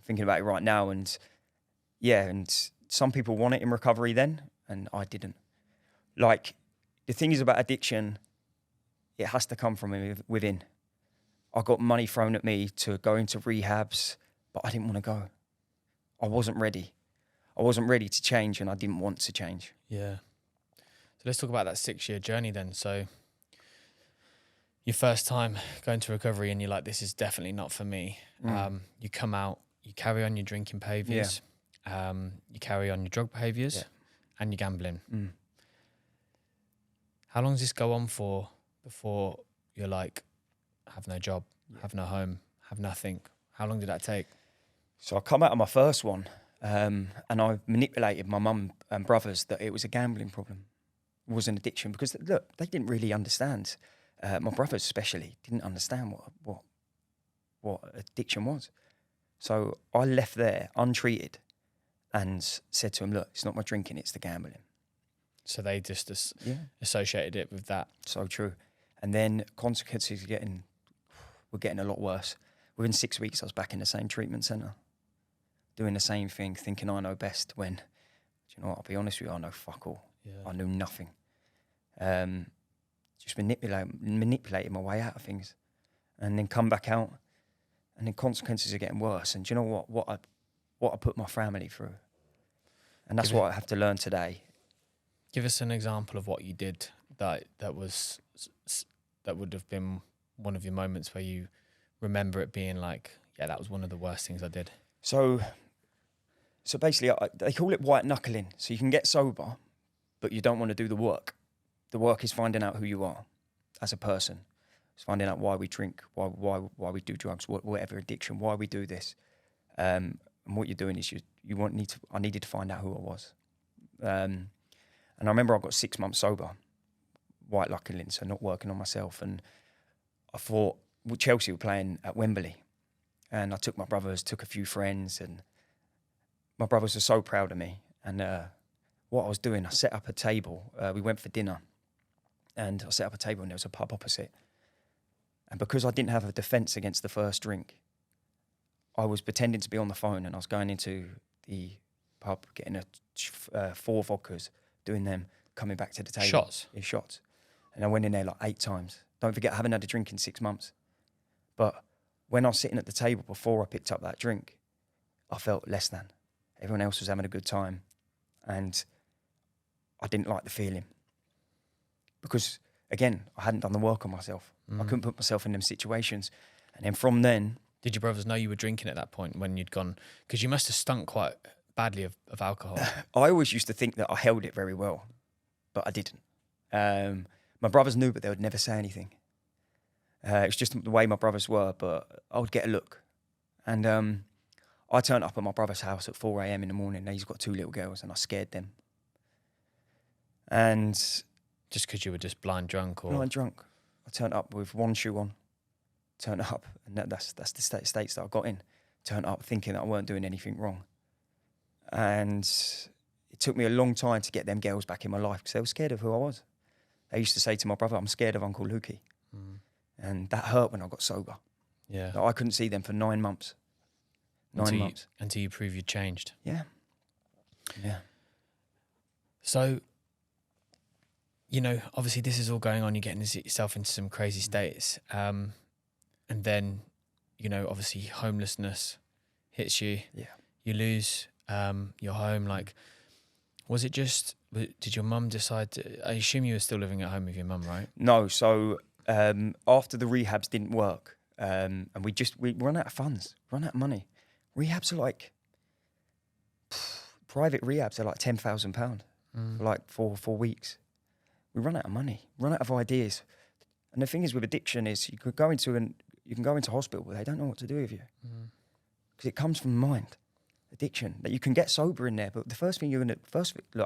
thinking about it right now. And some people want it in recovery then, and I didn't. Like, the thing is about addiction, it has to come from within. I got money thrown at me to go into rehabs, but I didn't want to go. I wasn't ready. I wasn't ready to change and I didn't want to change. Yeah. So let's talk about that 6-year journey then. So your first time going to recovery and you're like, this is definitely not for me. You come out, you carry on your drinking behaviours, you carry on your drug behaviours and your gambling. How long does this go on for before you're like, have no job, have no home, have nothing? How long did that take? So I come out of my first one and I manipulated my mum and brothers that it was a gambling problem. It was an addiction because, look, they didn't really understand. My brothers especially didn't understand what addiction was. So I left there untreated and said to them, look, it's not my drinking, it's the gambling. So they just associated it with that. So true. And then consequences were getting a lot worse. Within 6 weeks, I was back in the same treatment centre, doing the same thing, thinking I know best when, do you know what, I'll be honest with you, I know fuck all. Yeah. I knew nothing. Just manipulating my way out of things and then come back out and then consequences are getting worse. And do you know what I put my family through? And that's what I have to learn today. Give us an example of what you did that would have been one of your moments where you remember it being like, yeah, that was one of the worst things I did. So basically, they call it white knuckling. So you can get sober, but you don't want to do the work. The work is finding out who you are. as a person. It's finding out why we drink, why we do drugs, whatever addiction, why we do this. And what you're doing is I needed to find out who I was. And I remember I got 6 months sober, white luckily, so not working on myself. And I thought, well, Chelsea were playing at Wembley. And I took my brothers, took a few friends, and my brothers were so proud of me. And what I was doing, I set up a table. We went for dinner, and I set up a table, and there was a pub opposite. And because I didn't have a defence against the first drink, I was pretending to be on the phone, and I was going into the pub, getting 4 vodkas, doing them, coming back to the table. Shots? Yeah, shots. And I went in there like 8 times. Don't forget, I haven't had a drink in 6 months. But when I was sitting at the table before I picked up that drink, I felt less than. Everyone else was having a good time. And I didn't like the feeling. Because, again, I hadn't done the work on myself. I couldn't put myself in them situations. And then from then... Did your brothers know you were drinking at that point when you'd gone? Because you must have stunk quite badly of alcohol. I always used to think that I held it very well, but I didn't. My brothers knew, but they would never say anything. It's just the way my brothers were, but I would get a look. And I turned up at my brother's house at 4 a.m. in the morning. He's got 2 little girls, and I scared them. And... Just because you were just blind drunk? Or Blind drunk. I turned up with 1 shoe on. Turned up, and that's the states that I got in. Turned up thinking that I weren't doing anything wrong. And it took me a long time to get them girls back in my life because they were scared of who I was. They used to say to my brother, I'm scared of Uncle Lukey. And that hurt when I got sober. Yeah. I couldn't see them for 9 months. 9 months. Until you prove you changed. Yeah. Yeah. So, you know, obviously this is all going on. You're getting yourself into some crazy states. And then, you know, obviously homelessness hits you. Yeah. You lose your home. Like, was it just, did your mum decide to, I assume you were still living at home with your mum, right? No. So after the rehabs didn't work, and we run out of funds, run out of money. Rehabs are like, private rehabs are like £10,000 for like 4 weeks. We run out of money, run out of ideas. And the thing is with addiction is you can go into hospital, but they don't know what to do with you. Because it comes from the mind, addiction, that you can get sober in there. But the first thing look,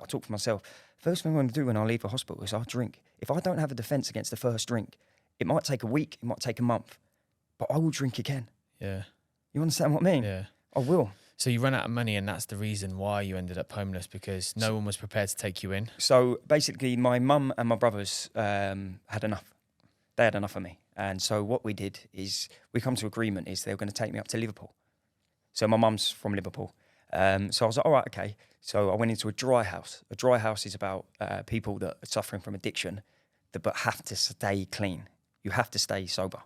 I talk for myself, first thing I'm going to do when I leave the hospital is I'll drink. If I don't have a defence against the first drink, it might take a week, it might take a month, but I will drink again. Yeah. You understand what I mean? Yeah. I will. So you ran out of money, and that's the reason why you ended up homeless, because no one was prepared to take you in. So basically my mum and my brothers had enough. They had enough of me. And so what we did is we come to agreement is they were going to take me up to Liverpool. So my mum's from Liverpool. So I was like, all right, okay. So I went into a dry house. A dry house is about people that are suffering from addiction but have to stay clean. You have to stay sober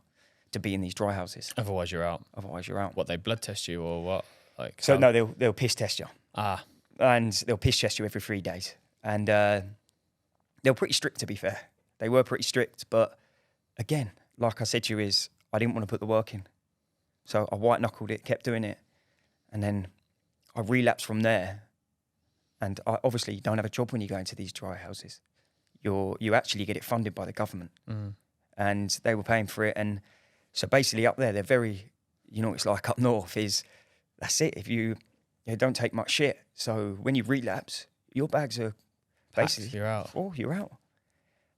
to be in these dry houses. Otherwise you're out. Otherwise you're out. What, they blood test you or what? Like, So no, they'll piss test you. Ah. And they'll piss test you every 3 days. And they were pretty strict, to be fair. They were pretty strict, but again, like I said to you, is I didn't want to put the work in. So I white-knuckled it, kept doing it. And then I relapsed from there. And obviously, you don't have a job when you go into these dry houses. You actually get it funded by the government. And they were paying for it. And so basically up there, they're very, you know what it's like up north is, that's it. If you don't take much shit. So when you relapse, your bags are basically... You're out. Oh, you're out.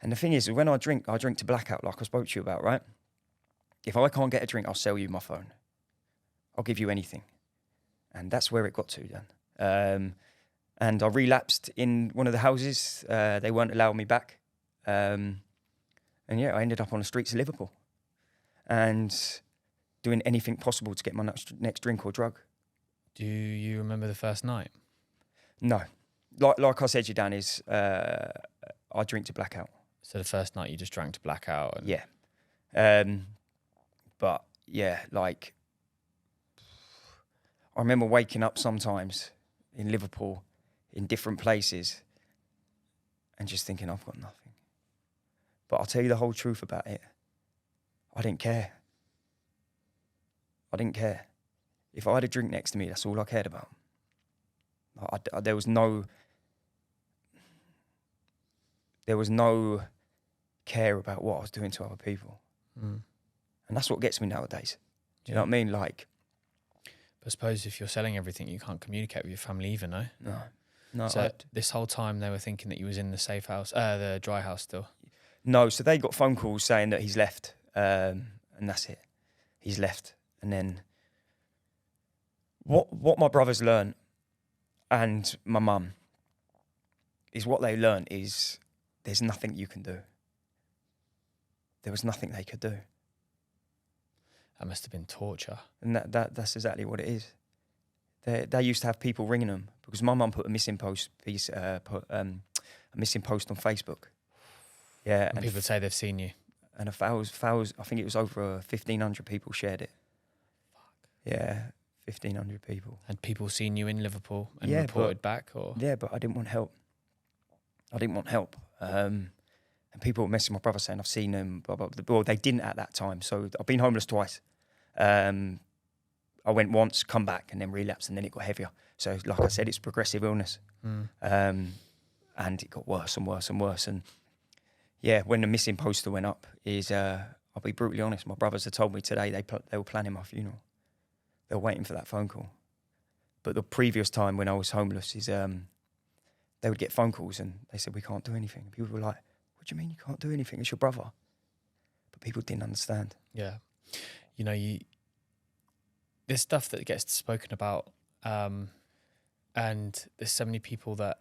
And the thing is, when I drink to blackout, like I spoke to you about, right? If I can't get a drink, I'll sell you my phone. I'll give you anything. And that's where it got to then. And I relapsed in one of the houses. They weren't allowing me back. And yeah, I ended up on the streets of Liverpool. And doing anything possible to get my next drink or drug. Do you remember the first night? No. Like I said to you, Dan, is I drink to blackout. So the first night you just drank to blackout? And... Yeah. But yeah, like, I remember waking up sometimes in Liverpool, in different places, and just thinking, I've got nothing. But I'll tell you the whole truth about it. I didn't care. I didn't care. If I had a drink next to me, that's all I cared about. There was no care about what I was doing to other people. Mm. And that's what gets me nowadays. Do you know what I mean? Like, but I suppose if you're selling everything, you can't communicate with your family either, no? no. So this whole time they were thinking that you was in the safe house, the dry house still. No, so they got phone calls saying that he's left, and that's it. He's left. And then what my brothers learned and my mum is what they learned is there's nothing you can do. There was nothing they could do. That must have been torture. And that's exactly what it is. They used to have people ringing them because my mum put a missing post on Facebook. Yeah, and people say they've seen you. And I think it was over 1,500 people shared it. Fuck. Yeah, 1,500 people. Had people seen you in Liverpool and Yeah, reported back, or? Yeah, but I didn't want help. And people were messaging my brother saying, I've seen them, blah, blah, blah. Well, they didn't at that time. So I've been homeless twice. I went once, come back, and then relapsed, and then it got heavier. So like I said, it's progressive illness. And it got worse and worse and worse. And yeah, when the missing poster went up, I'll be brutally honest, my brothers had told me today they were planning my funeral. They were waiting for that phone call. But the previous time when I was homeless is they would get phone calls and they said, we can't do anything. And people were like, what do you mean you can't do anything? It's your brother. But people didn't understand. Yeah. You know, there's stuff that gets spoken about, and there's so many people that,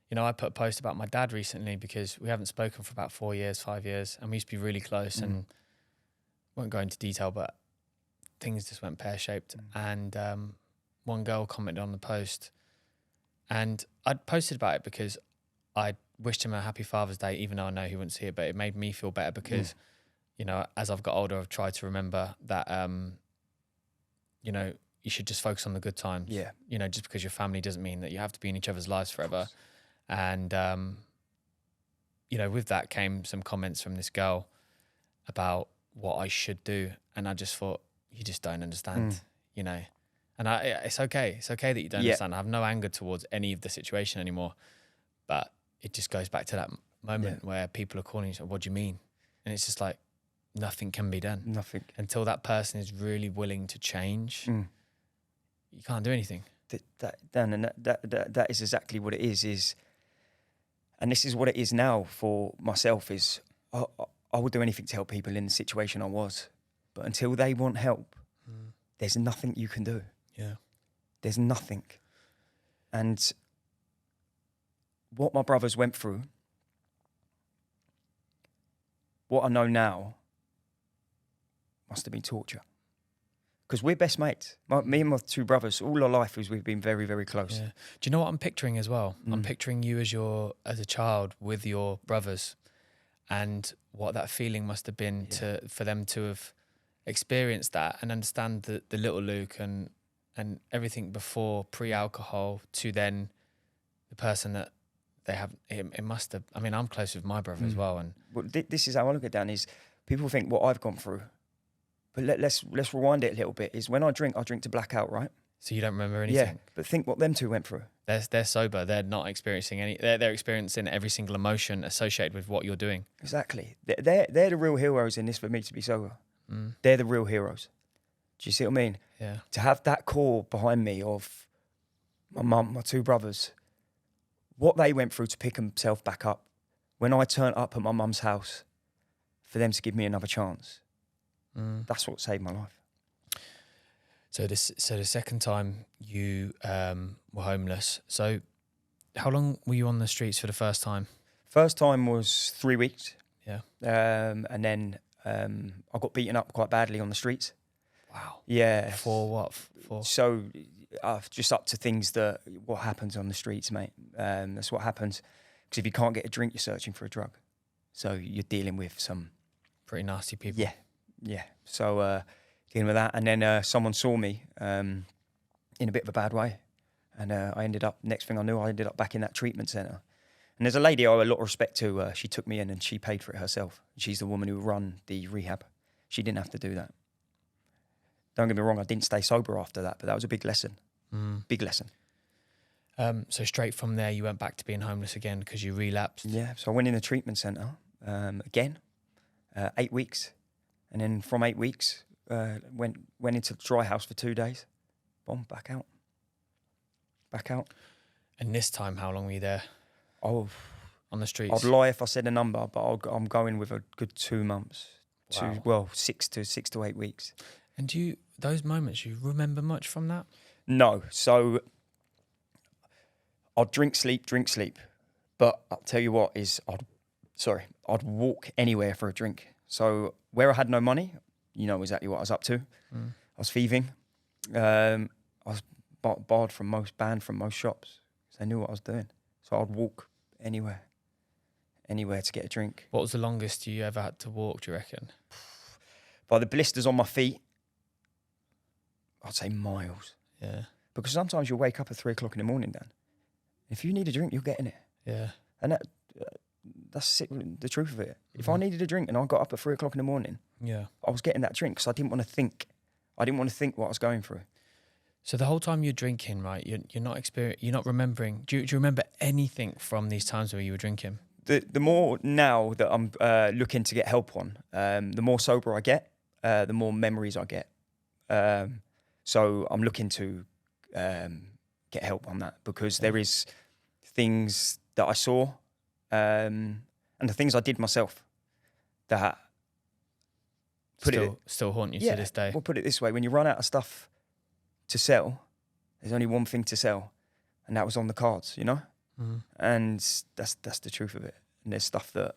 you know, I put a post about my dad recently because we haven't spoken for about 4 years, 5 years, and we used to be really close and won't go into detail, but things just went pear-shaped. And one girl commented on the post, and I'd posted about it because I wished him a happy Father's Day, even though I know he wouldn't see it, but it made me feel better because, you know, as I've got older, I've tried to remember that, you know, you should just focus on the good times. Yeah. You know, just because you're family doesn't mean that you have to be in each other's lives forever. And, you know, with that came some comments from this girl about what I should do. And I just thought, you just don't understand, you know. And it's okay. It's okay that you don't understand. I have no anger towards any of the situation anymore. But it just goes back to that moment where people are calling you, so, what do you mean? And it's just like, nothing can be done. Nothing. Until that person is really willing to change, you can't do anything. That is exactly what it is, and this is what it is now for myself, is I would do anything to help people in the situation I was. But until they want help, there's nothing you can do. Yeah. There's nothing. And what my brothers went through, what I know now, must have been torture. Because we're best mates. Me and my two brothers, all our life we've been very, very close. Yeah. Do you know what I'm picturing as well? I'm picturing you as a child with your brothers, and what that feeling must have been for them to have experienced that and understand the little Luke and everything before, pre-alcohol, to then the person that they have. It must have. I mean, I'm close with my brother as well, and this is how I look at it, Dan. Is people think what I've gone through. But let's rewind it a little bit. Is when I drink to black out, right? So you don't remember anything? Yeah, but think what them two went through. They're sober. They're not experiencing any. They're experiencing every single emotion associated with what you're doing. Exactly. They're the real heroes in this for me to be sober. They're the real heroes. Do you see what I mean? Yeah. To have that core behind me of my mum, my two brothers, what they went through to pick themselves back up. When I turned up at my mum's house, for them to give me another chance. That's what saved my life. So the second time you were homeless. So how long were you on the streets for the first time? First time was 3 weeks. Yeah. And then I got beaten up quite badly on the streets. Wow. Yeah. For what? For So just up to things that what happens on the streets, mate. That's what happens. Because if you can't get a drink, you're searching for a drug. So you're dealing with some pretty nasty people. Yeah. So dealing with that, and then someone saw me in a bit of a bad way, and I ended up. Next thing I knew, I ended up back in that treatment centre. And there's a lady I owe a lot of respect to. She took me in and she paid for it herself. She's the woman who run the rehab. She didn't have to do that. Don't get me wrong, I didn't stay sober after that, but that was a big lesson. Big lesson. So straight from there, you went back to being homeless again because you relapsed. Yeah. So I went in the treatment centre. again, 8 weeks. And then from 8 weeks, went into the dry house for 2 days. Boom, back out. And this time, how long were you there Oh, on the streets? I'd lie if I said a number, but I'm going with a good 2 months. Wow. 6 to 8 weeks. And those moments, you remember much from that? No. So I'd drink, sleep. But I'll tell you what I'd walk anywhere for a drink. So where I had no money, you know exactly what I was up to. I was thieving. I was banned from most shops. So they knew what I was doing. So I'd walk anywhere to get a drink. What was the longest you ever had to walk, do you reckon? By the blisters on my feet, I'd say miles. Yeah. Because sometimes you'll wake up at 3 o'clock in the morning, Dan. If you need a drink, you're getting it. Yeah. And that's the truth of it. If I needed a drink and I got up at 3 o'clock in the morning, Yeah. I was getting that drink because I didn't want to think. I didn't want to think what I was going through. So the whole time you're drinking, right? You're not remembering. Do you remember anything from these times where you were drinking? The more now that I'm looking to get help on, the more sober I get, the more memories I get. So I'm looking to get help on that because there is things that I saw and the things I did myself that still haunt you to this day. We'll put it this way: when you run out of stuff to sell, there's only one thing to sell, and that was on the cards, you know. And that's the truth of it. And there's stuff I've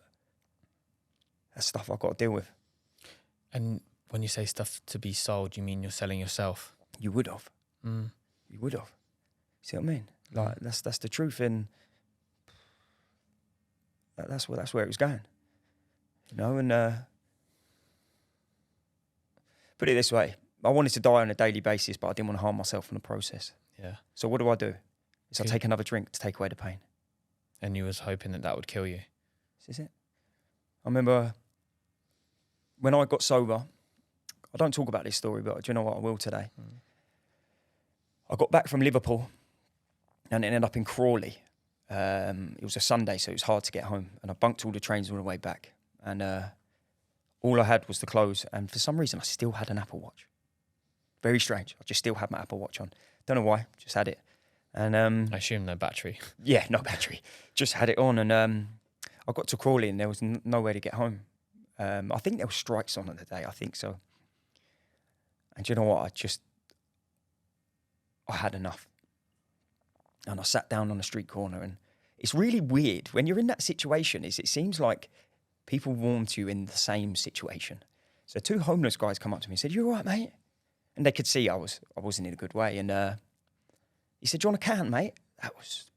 got to deal with. And when you say stuff to be sold, you mean you're selling yourself? You would have. You would have. See what I mean? Like that's the truth, and that's where it was going. You know, and put it this way: I wanted to die on a daily basis, but I didn't want to harm myself in the process. Yeah. So what do? I take another drink to take away the pain. And you was hoping that would kill you. This is it. I remember when I got sober. I don't talk about this story, but do you know what? I will today. I got back from Liverpool and ended up in Crawley. It was a Sunday, so it was hard to get home. And I bunked all the trains all the way back. And all I had was the clothes. And for some reason, I still had an Apple Watch. Very strange. I just still had my Apple Watch on. Don't know why, just had it. And I assume no battery. Yeah, no battery. Just had it on. And I got to Crawley and there was nowhere to get home. I think there were strikes on the day. I think so. And do you know what? I had enough. And I sat down on a street corner, and it's really weird. When you're in that situation, it seems like people warm to you in the same situation. So 2 homeless guys come up to me and said, "You all right, mate?" And they could see I wasn't in a good way. And he said, "Do you want a can, mate?" That was,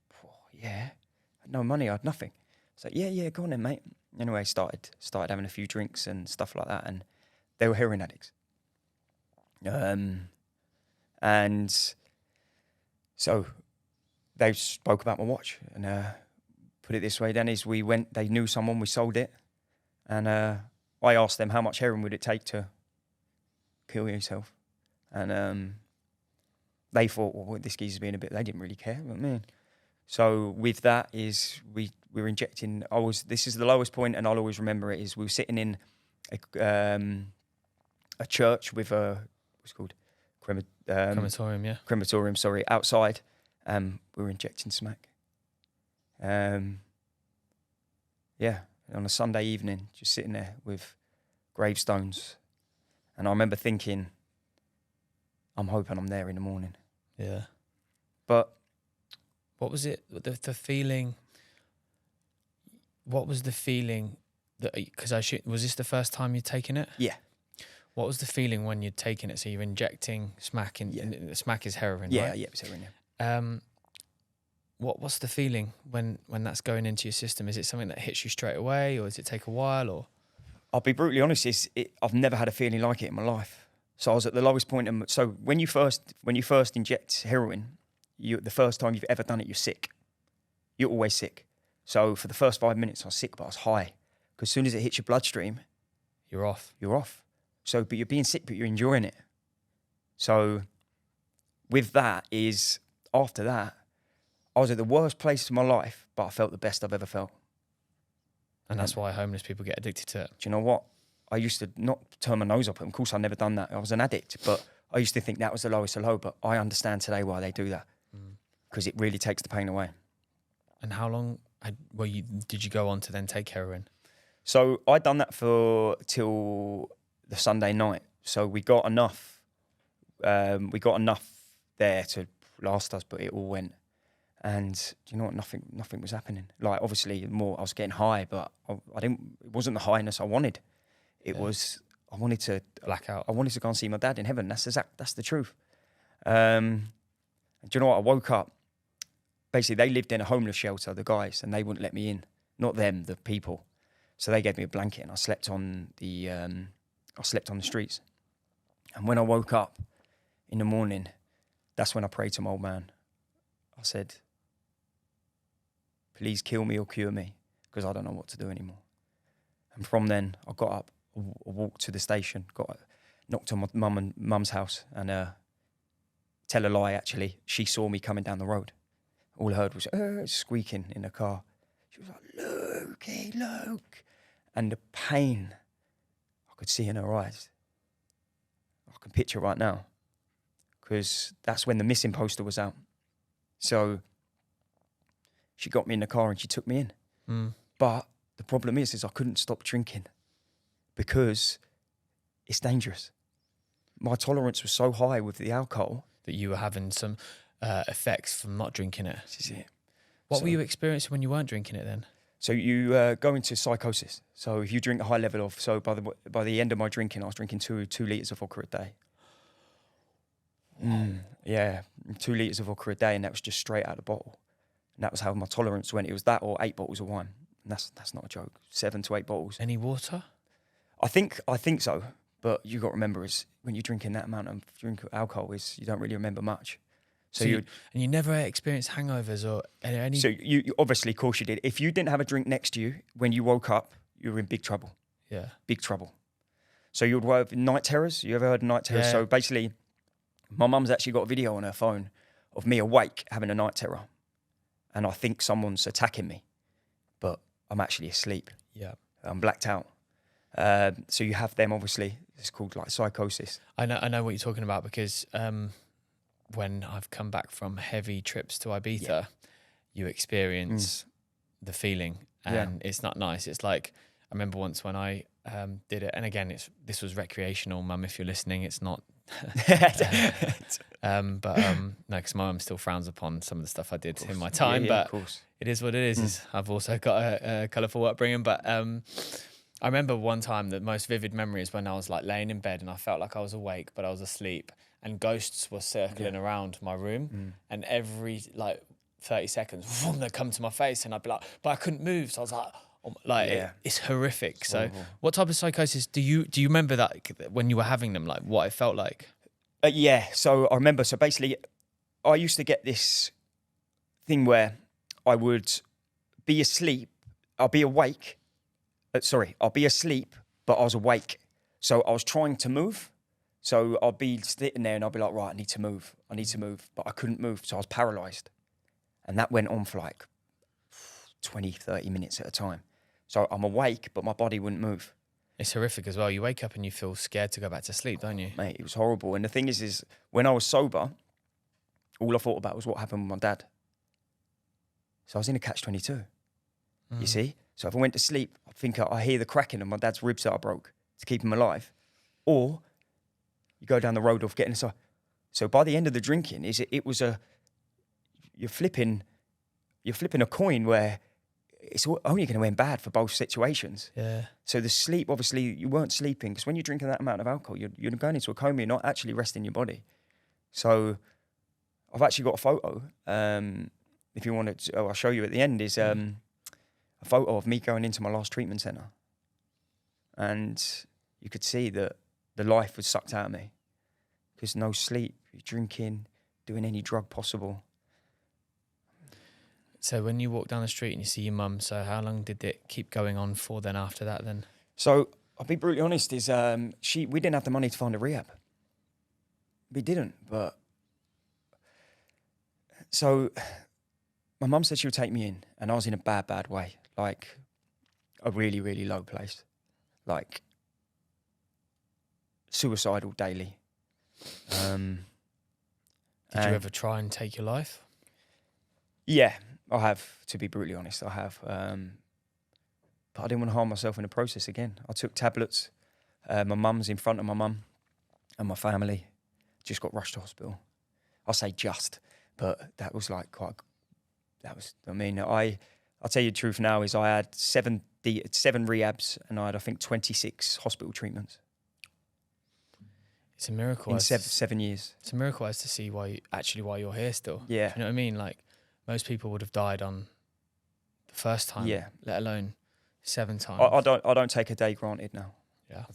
yeah. I had no money, I had nothing. So yeah, go on then, mate. Anyway, started having a few drinks and stuff like that, and they were heroin addicts. And so they spoke about my watch, and put it this way, then is they knew someone, we sold it, and I asked them how much heroin would it take to kill yourself, and they thought, well, this geezer's being they didn't really care, you know what I mean? So with that is we were injecting. This is the lowest point, and I'll always remember it. Is we were sitting in a church with what's it called Crematorium, yeah. Crematorium, sorry, outside. We were injecting smack. Yeah, on a Sunday evening, just sitting there with gravestones, and I remember thinking, I'm hoping I'm there in the morning. Yeah. But what was it? The feeling. What was the feeling that? Because was this the first time you'd taken it? Yeah. What was the feeling when you'd taken it? So you're injecting smack in. Yeah. Smack is heroin. Yeah, right? yeah, it's heroin. Yeah. What's the feeling when that's going into your system? Is it something that hits you straight away, or does it take a while? Or I'll be brutally honest. I've never had a feeling like it in my life. So I was at the lowest point. So when you first inject heroin, the first time you've ever done it, you're sick. You're always sick. So for the first 5 minutes, I was sick, but I was high. Because as soon as it hits your bloodstream, you're off. You're off. So, but you're being sick, but you're enjoying it. So with that after that, I was at the worst place in my life, but I felt the best I've ever felt. And that's why homeless people get addicted to it. Do you know what? I used to not turn my nose up at them. Of course, I've never done that. I was an addict, but I used to think that was the lowest of low. But I understand today why they do that, because it really takes the pain away. And how long did you go on to then take heroin? So I'd done that till the Sunday night. So we got enough. We got enough there to last us, but it all went. And do you know what? Nothing was happening. Like, obviously, I was getting high, but I didn't. It wasn't the highness I wanted. It was. I wanted to black out. I wanted to go and see my dad in heaven. That's the truth. Do you know what? I woke up. Basically, they lived in a homeless shelter, the guys, and they wouldn't let me in. Not them, the people. So they gave me a blanket, and I slept on the streets. And when I woke up in the morning, that's when I prayed to my old man. I said, "Please kill me or cure me, because I don't know what to do anymore." And from then, I got up, I walked to the station, knocked on my mum's house, and tell a lie, actually, she saw me coming down the road. All I heard was squeaking in the car. She was like, Luke. And the pain I could see in her eyes, I can picture right now, because that's when the missing poster was out. So she got me in the car and she took me in. But the problem is I couldn't stop drinking because it's dangerous. My tolerance was so high with the alcohol. That you were having some effects from not drinking it. This is it. What were you experiencing when you weren't drinking it then? So you go into psychosis. So if you drink a high level of, so by the end of my drinking, I was drinking 2 litres of vodka a day. Yeah, 2 litres of vodka a day, and that was just straight out of the bottle. And that was how my tolerance went. It was that or 8 bottles of wine. And that's not a joke. 7 to 8 bottles. Any water? I think so. But you got to remember, is when you're drinking that amount of alcohol, is you don't really remember much. So you never experienced hangovers or any? So you obviously, of course you did. If you didn't have a drink next to you when you woke up, you were in big trouble. Yeah. Big trouble. So you would have night terrors. You ever heard of night terrors? Yeah. So basically, my mum's actually got a video on her phone of me awake having a night terror. And I think someone's attacking me, but I'm actually asleep. Yeah. I'm blacked out. So you have them, obviously. It's called like psychosis. I know what you're talking about, because when I've come back from heavy trips to Ibiza, you experience the feeling, and it's not nice. It's like, I remember once when I did it, and again, this was recreational, Mum, if you're listening, it's not. No, because my mum still frowns upon some of the stuff I did in my time, but of course. It is what it is. I've also got a colourful upbringing, but I remember one time, the most vivid memory is when I was like laying in bed and I felt like I was awake, but I was asleep, and ghosts were circling around my room, and every like 30 seconds, vroom, they'd come to my face, and I'd be like, but I couldn't move. So I was like, it's horrific. It's horrible. What type of psychosis do you remember that when you were having them, like what it felt like? Yeah, so I remember, so basically I used to get this thing where I would be asleep, I'll be awake, I'll be asleep, but I was awake. So I was trying to move. So I'll be sitting there and I'll be like, right, I need to move, but I couldn't move, so I was paralysed. And that went on for like 20, 30 minutes at a time. So I'm awake, but my body wouldn't move. It's horrific as well. You wake up and you feel scared to go back to sleep, don't you? Mate, it was horrible. And the thing is when I was sober, all I thought about was what happened with my dad. So I was in a catch-22, you see? So if I went to sleep, I think I hear the cracking of my dad's ribs that I broke to keep him alive. Or you go down the road of getting inside. So by the end of the drinking, you're flipping a coin where it's only going to end bad for both situations. Yeah. So the sleep, obviously, you weren't sleeping, because when you're drinking that amount of alcohol, you're going into a coma, you're not actually resting your body. So I've actually got a photo. If you want to, I'll show you at the end, is a photo of me going into my last treatment centre. And you could see that the life was sucked out of me, because no sleep, you're drinking, doing any drug possible. So when you walk down the street and you see your mum, so how long did it keep going on for then after that then? So I'll be brutally honest, is we didn't have the money to find a rehab. We didn't, but... So my mum said she would take me in, and I was in a bad way. Like, a really, really low place, like suicidal daily. Did you ever try and take your life? Yeah, I have, to be brutally honest, I have. But I didn't want to harm myself in the process again. I took tablets. My mum's in front of my mum and my family just got rushed to hospital. I say just, but that was like I'll tell you the truth now is I had seven rehabs and I had, I think, 26 hospital treatments. It's a miracle. In 7 years. It's a miracle as to see why you're here still. Yeah. Do you know what I mean? Like, most people would have died on the first time, let alone 7 times. I don't take a day granted now. Yeah. I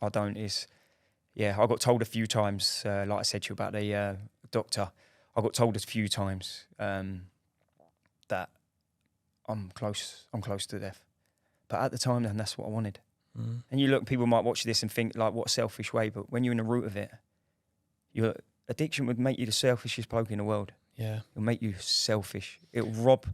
don't. I got told a few times, like I said to you about the doctor, I got told a few times that I'm close to death. But at the time, then, that's what I wanted. Mm. And you look, people might watch this and think, like, what a selfish way. But when you're in the root of it, your addiction would make you the selfishest bloke in the world. Yeah. It'll make you selfish. It'll rob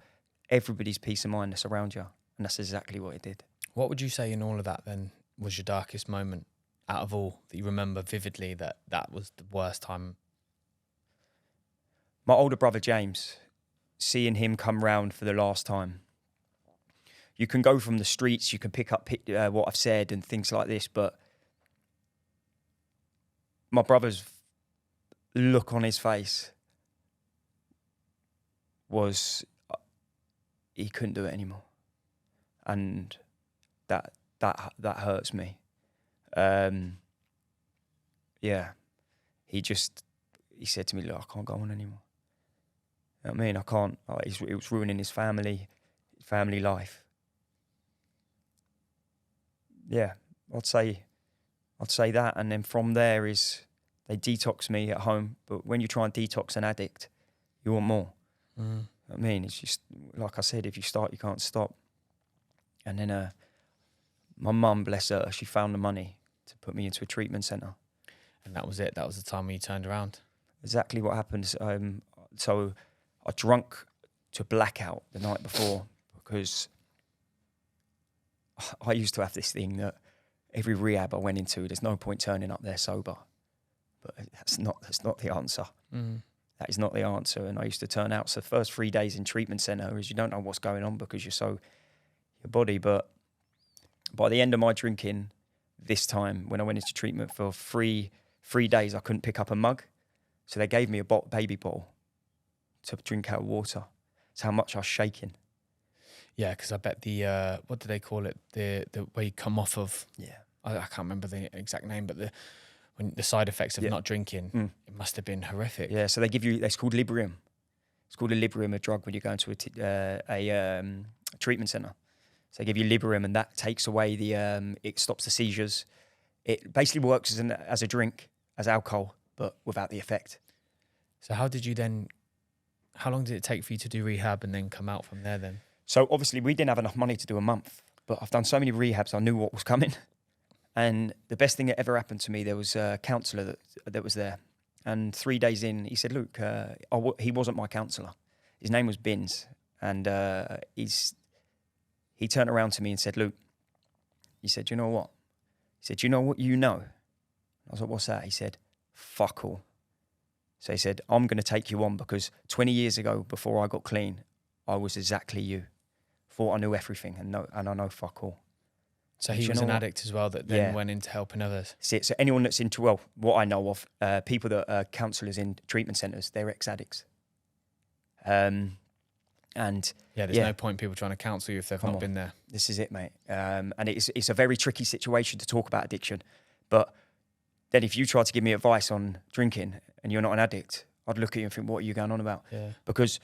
everybody's peace of mind that's around you. And that's exactly what it did. What would you say in all of that then was your darkest moment out of all that you remember vividly that was the worst time? My older brother, James, seeing him come round for the last time. You can go from the streets, you can pick up what I've said and things like this, but my brother's look on his face was he couldn't do it anymore, and that hurts me. He said to me, "Look, I can't go on anymore." You know what I mean? I can't. It was ruining his family life. Yeah, I'd say that, and then from there is they detox me at home. But when you try and detox an addict, you want more. Mm. You know what I mean, it's just like I said, if you start, you can't stop. And then my mum, bless her, she found the money to put me into a treatment centre. And that was it. That was the time when you turned around. Exactly what happened. So I drunk to blackout the night before because I used to have this thing that every rehab I went into, there's no point turning up there sober. But that's not the answer. Mm. That is not the answer. And I used to turn out. So the first 3 days in treatment centre is you don't know what's going on because you're so your body. But by the end of my drinking, this time when I went into treatment for 3 days, I couldn't pick up a mug. So they gave me a baby bottle to drink out of water. That's how much I was shaking. Yeah, because I bet the what do they call it? The where you come off of. Yeah, I can't remember the exact name, but the side effects of not drinking, it must have been horrific. Yeah, so they give you. It's called Librium. It's called a Librium, a drug when you go into a treatment centre. So they give you Librium, and that takes away it stops the seizures. It basically works as a drink, as alcohol, but without the effect. So how long did it take for you to do rehab and then come out from there then? So obviously we didn't have enough money to do a month, but I've done so many rehabs, I knew what was coming. And the best thing that ever happened to me, there was a counsellor that was there. And 3 days in, he said, "Luke," he wasn't my counsellor. His name was Binns. And he turned around to me and said, "Luke," he said, "You know what?" He said, "You know what you know?" I was like, "What's that?" He said, "Fuck all." So he said, "I'm going to take you on because 20 years ago, before I got clean, I was exactly you. Thought I knew everything and I know fuck all." So he was an addict as well that then went into helping others. So anyone that's into, well, what I know of, people that are counsellors in treatment centres, they're ex-addicts. And there's no point in people trying to counsel you if they've not been there. This is it, mate. And it's a very tricky situation to talk about addiction. But then if you try to give me advice on drinking and you're not an addict, I'd look at you and think, what are you going on about? Yeah. Because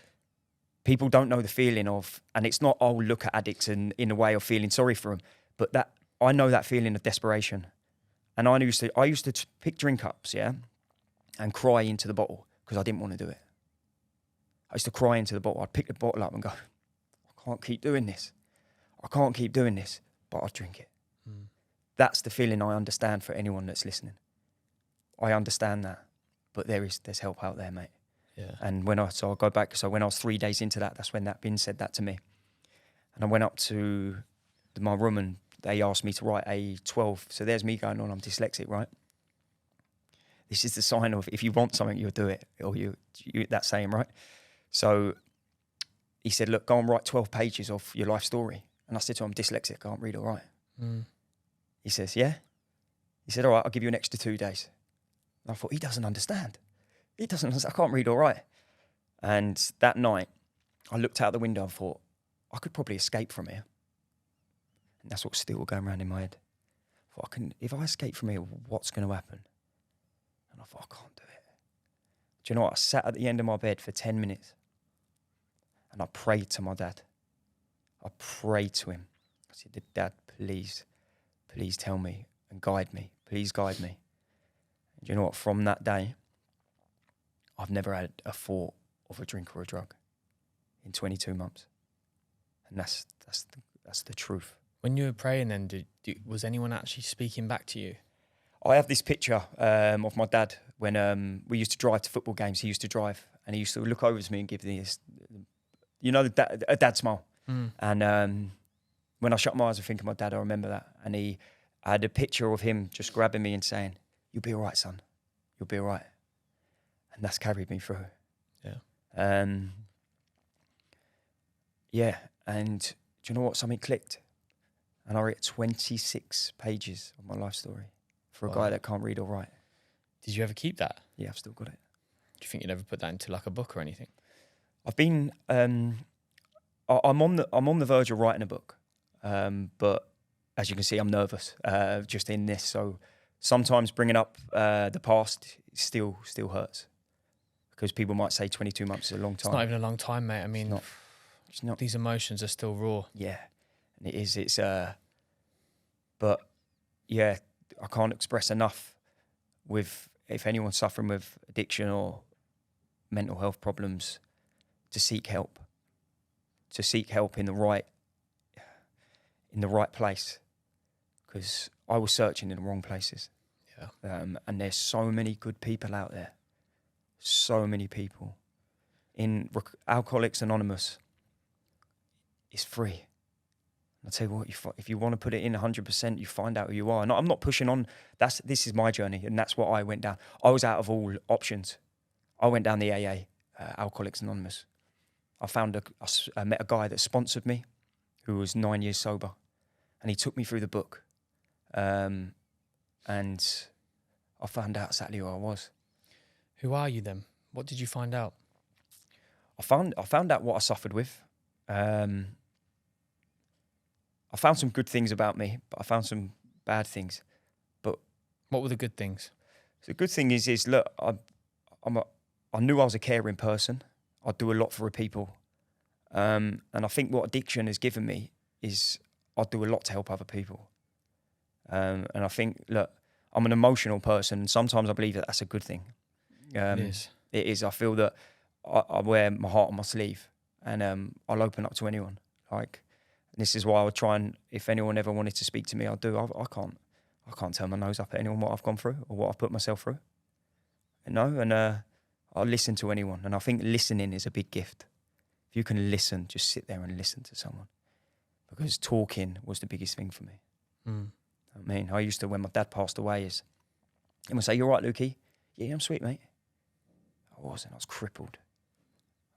people don't know the feeling of, and it's not, oh, look at addicts in a way of feeling sorry for them, but that I know that feeling of desperation. And I used to pick drink ups, and cry into the bottle because I didn't want to do it. I used to cry into the bottle. I'd pick the bottle up and go, I can't keep doing this, but I'd drink it. Mm. That's the feeling I understand for anyone that's listening. I understand that, but there's help out there, mate. Yeah. And when I go back, so when I was 3 days into that, that's when that Bin said that to me. And I went up to my room and they asked me to write a 12. So there's me going on, I'm dyslexic, right? This is the sign of if you want something, you'll do it. Or you that saying, right? So he said, look, go and write 12 pages of your life story. And I said to him, I'm dyslexic, I can't read or write. He says, yeah? He said, all right, I'll give you an extra 2 days. And I thought, he doesn't understand. He doesn't understand. I can't read or write. And that night, I looked out the window and thought, I could probably escape from here. And that's what's still going around in my head. I thought, if I escape from here, what's going to happen? And I thought, I can't do it. Do you know what? I sat at the end of my bed for 10 minutes and I prayed to my dad. I prayed to him. I said, Dad, please tell me and guide me. Please guide me. And you know what? From that day, I've never had a thought of a drink or a drug in 22 months. And that's the truth. When you were praying then, was anyone actually speaking back to you? I have this picture of my dad when we used to drive to football games. He used to drive and he used to look over to me and give this, a dad smile. And when I shut my eyes and think of my dad, I remember that. And I had a picture of him just grabbing me and saying, you'll be all right, son. You'll be all right. And that's carried me through. Yeah. Yeah. And do you know what? Something clicked. And I wrote 26 pages of my life story for a guy that can't read or write. Did you ever keep that? Yeah, I've still got it. Do you think you'd ever put that into like a book or anything? I've been, I'm on the verge of writing a book, but as you can see, I'm nervous just in this. So sometimes bringing up the past still hurts because people might say 22 months is a long time. It's not even a long time, mate. I mean, it's not. These emotions are still raw. Yeah, and it is. It's but yeah, I can't express enough with if anyone's suffering with addiction or mental health problems to seek help. To seek help in the right place, because I was searching in the wrong places. Yeah. And there's so many good people out there. So many people. In Alcoholics Anonymous, it's free. I'll tell you what, if you want to put it in 100%, you find out who you are. And I'm not pushing on. This is my journey, and that's what I went down. I was out of all options. I went down the AA, Alcoholics Anonymous. I met a guy that sponsored me, who was 9 years sober, and he took me through the book, and I found out exactly who I was. Who are you then? What did you find out? I found out what I suffered with. I found some good things about me, but I found some bad things. But what were the good things? The good thing is look, I knew I was a caring person. I do a lot for people. And I think what addiction has given me is I do a lot to help other people. And I think, look, I'm an emotional person, and sometimes I believe that that's a good thing. It is. It is. I feel that I wear my heart on my sleeve, and I'll open up to anyone. Like, this is why I would try and, if anyone ever wanted to speak to me, I'll do. I can't turn my nose up at anyone what I've gone through or what I've put myself through. And I'll listen to anyone. And I think listening is a big gift. If you can listen, just sit there and listen to someone. Because talking was the biggest thing for me. I mean, I used to, when my dad passed away, and would say, "You all right, Lukey?" "Yeah, I'm sweet, mate." I wasn't. I was crippled.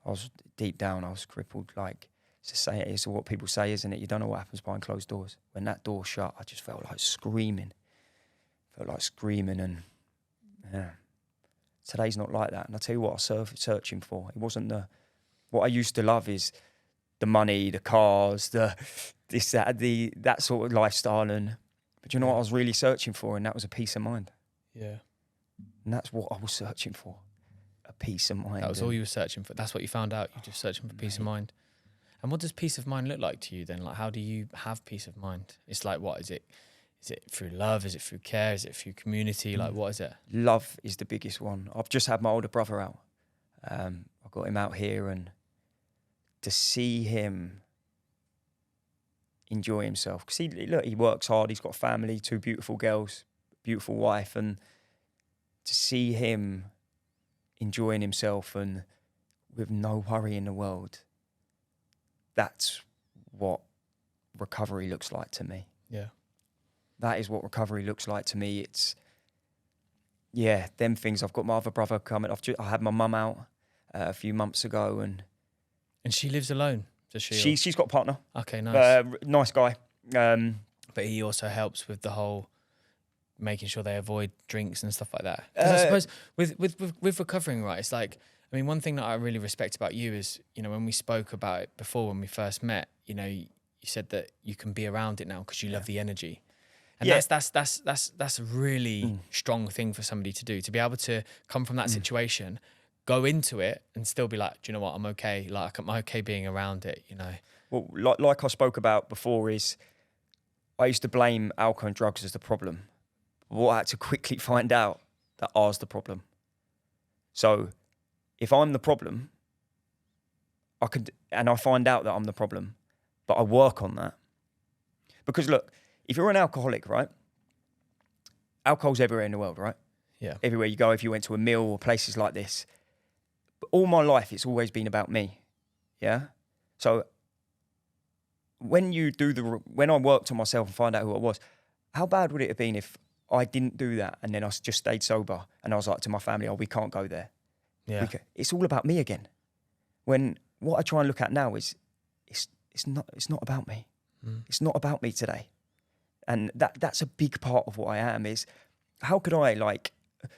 I was deep down. I was crippled. Like, it's what people say, isn't it? You don't know what happens behind closed doors. When that door shut, I just felt like screaming. And yeah. Today's not like that. And I tell you what, I was searching for. It wasn't what I used to love is the money, the cars, that sort of lifestyle. But you know what I was really searching for? And that was a peace of mind. Yeah. And that's what I was searching for. A peace of mind. That was all you were searching for. That's what you found out. You're just searching for peace of mind. And what does peace of mind look like to you then? Like, how do you have peace of mind? It's like, what is it? Is it through love? Is it through care? Is it through community? Like, what is it? Love is the biggest one. I've just had my older brother out. I've got him out here, and to see him enjoy himself. Because he works hard. He's got a family, 2 beautiful girls, beautiful wife. And to see him enjoying himself and with no worry in the world, that's what recovery looks like to me. Yeah. That is what recovery looks like to me. It's, yeah, them things. I've got my other brother coming. I had my mum out a few months ago, and she lives alone, does she? she's got a partner. Okay, nice. Nice guy. But he also helps with the whole making sure they avoid drinks and stuff like that. Because I suppose with recovering, right, it's like, I mean, one thing that I really respect about you is, you know, when we spoke about it before, when we first met, you know, you said that you can be around it now because you love the energy. And that's a really strong thing for somebody to do, to be able to come from that situation, go into it and still be like, do you know what, I'm okay. Like, I'm okay being around it, you know. Well, like I spoke about before, is I used to blame alcohol and drugs as the problem. What I had to quickly find out that R's the problem. So if I'm the problem, I find out that I'm the problem, but I work on that. Because look, if you're an alcoholic, right? Alcohol's everywhere in the world, right? Yeah. Everywhere you go, if you went to a mill or places like this. But all my life, it's always been about me. Yeah? So when I worked on myself and find out who I was, how bad would it have been if I didn't do that and then I just stayed sober and I was like to my family, oh, we can't go there. Yeah. It's all about me again. When what I try and look at now is it's not about me. It's not about me today. And that's a big part of what I am, is how could I, like,